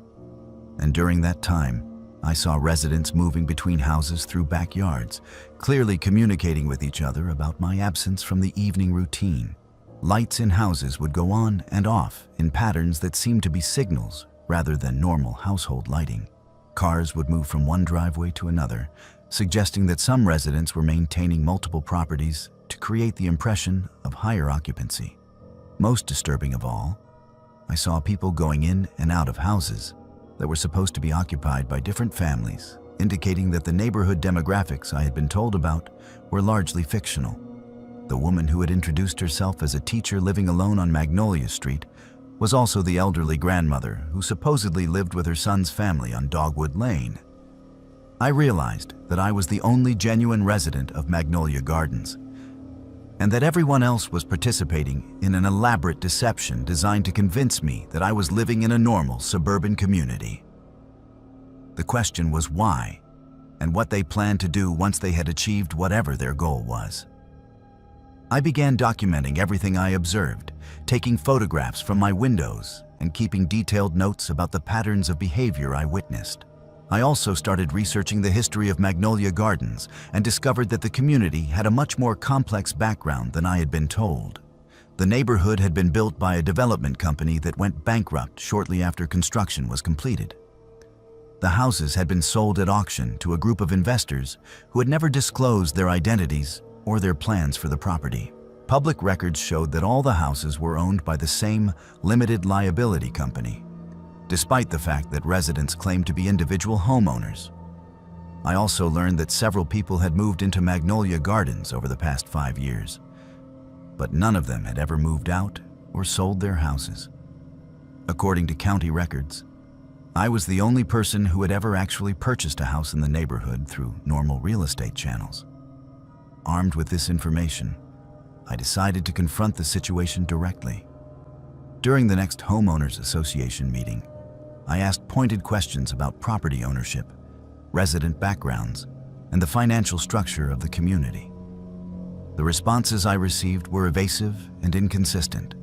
Speaker 1: and during that time, I saw residents moving between houses through backyards, clearly communicating with each other about my absence from the evening routine. Lights in houses would go on and off in patterns that seemed to be signals rather than normal household lighting. Cars would move from one driveway to another, suggesting that some residents were maintaining multiple properties to create the impression of higher occupancy. Most disturbing of all, I saw people going in and out of houses that were supposed to be occupied by different families, indicating that the neighborhood demographics I had been told about were largely fictional. The woman who had introduced herself as a teacher living alone on Magnolia Street was also the elderly grandmother who supposedly lived with her son's family on Dogwood Lane. I realized that I was the only genuine resident of Magnolia Gardens, and that everyone else was participating in an elaborate deception designed to convince me that I was living in a normal suburban community. The question was why, and what they planned to do once they had achieved whatever their goal was. I began documenting everything I observed, taking photographs from my windows and keeping detailed notes about the patterns of behavior I witnessed. I also started researching the history of Magnolia Gardens and discovered that the community had a much more complex background than I had been told. The neighborhood had been built by a development company that went bankrupt shortly after construction was completed. The houses had been sold at auction to a group of investors who had never disclosed their identities or their plans for the property. Public records showed that all the houses were owned by the same limited liability company, despite the fact that residents claimed to be individual homeowners. I also learned that several people had moved into Magnolia Gardens over the past 5 years, but none of them had ever moved out or sold their houses. According to county records, I was the only person who had ever actually purchased a house in the neighborhood through normal real estate channels. Armed with this information, I decided to confront the situation directly. During the next homeowners association meeting, I asked pointed questions about property ownership, resident backgrounds, and the financial structure of the community. The responses I received were evasive and inconsistent,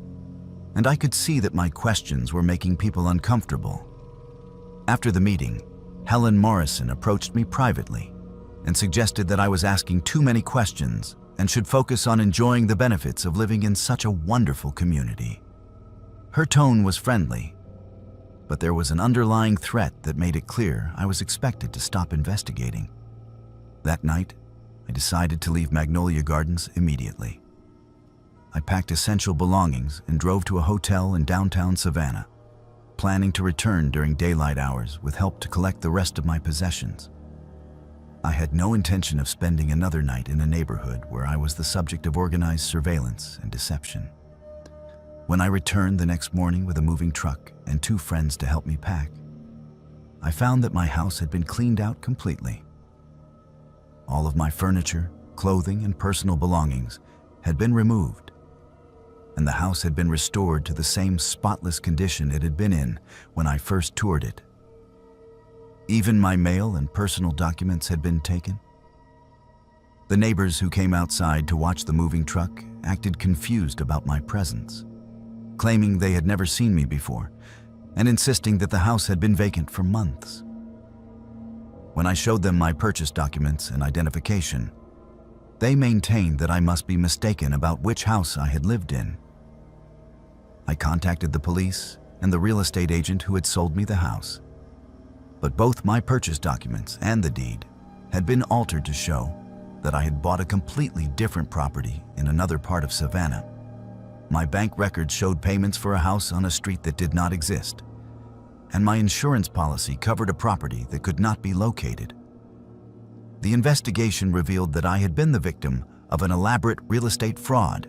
Speaker 1: and I could see that my questions were making people uncomfortable. After the meeting, Helen Morrison approached me privately and suggested that I was asking too many questions and should focus on enjoying the benefits of living in such a wonderful community. Her tone was friendly, but there was an underlying threat that made it clear I was expected to stop investigating. That night, I decided to leave Magnolia Gardens immediately. I packed essential belongings and drove to a hotel in downtown Savannah, planning to return during daylight hours with help to collect the rest of my possessions. I had no intention of spending another night in a neighborhood where I was the subject of organized surveillance and deception. When I returned the next morning with a moving truck and 2 friends to help me pack, I found that my house had been cleaned out completely. All of my furniture, clothing, and personal belongings had been removed, and the house had been restored to the same spotless condition it had been in when I first toured it. Even my mail and personal documents had been taken. The neighbors who came outside to watch the moving truck acted confused about my presence, claiming they had never seen me before and insisting that the house had been vacant for months. When I showed them my purchase documents and identification, they maintained that I must be mistaken about which house I had lived in. I contacted the police and the real estate agent who had sold me the house, but both my purchase documents and the deed had been altered to show that I had bought a completely different property in another part of Savannah. My bank records showed payments for a house on a street that did not exist, and my insurance policy covered a property that could not be located. The investigation revealed that I had been the victim of an elaborate real estate fraud,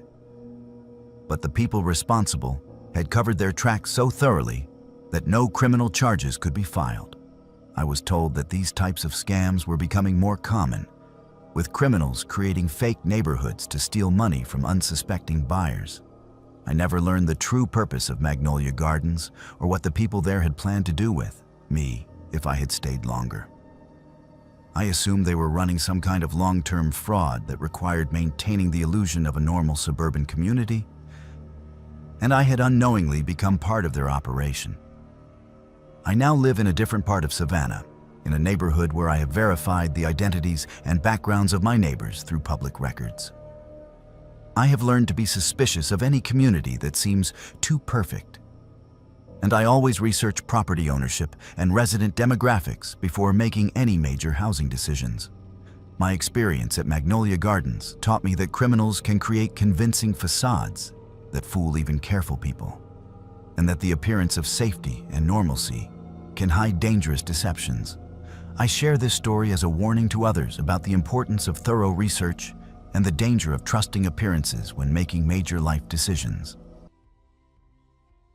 Speaker 1: but the people responsible had covered their tracks so thoroughly that no criminal charges could be filed. I was told that these types of scams were becoming more common, with criminals creating fake neighborhoods to steal money from unsuspecting buyers. I never learned the true purpose of Magnolia Gardens or what the people there had planned to do with me if I had stayed longer. I assumed they were running some kind of long-term fraud that required maintaining the illusion of a normal suburban community, and I had unknowingly become part of their operation. I now live in a different part of Savannah, in a neighborhood where I have verified the identities and backgrounds of my neighbors through public records. I have learned to be suspicious of any community that seems too perfect, and I always research property ownership and resident demographics before making any major housing decisions. My experience at Magnolia Gardens taught me that criminals can create convincing facades that fool even careful people, and that the appearance of safety and normalcy can hide dangerous deceptions. I share this story as a warning to others about the importance of thorough research and the danger of trusting appearances when making major life decisions.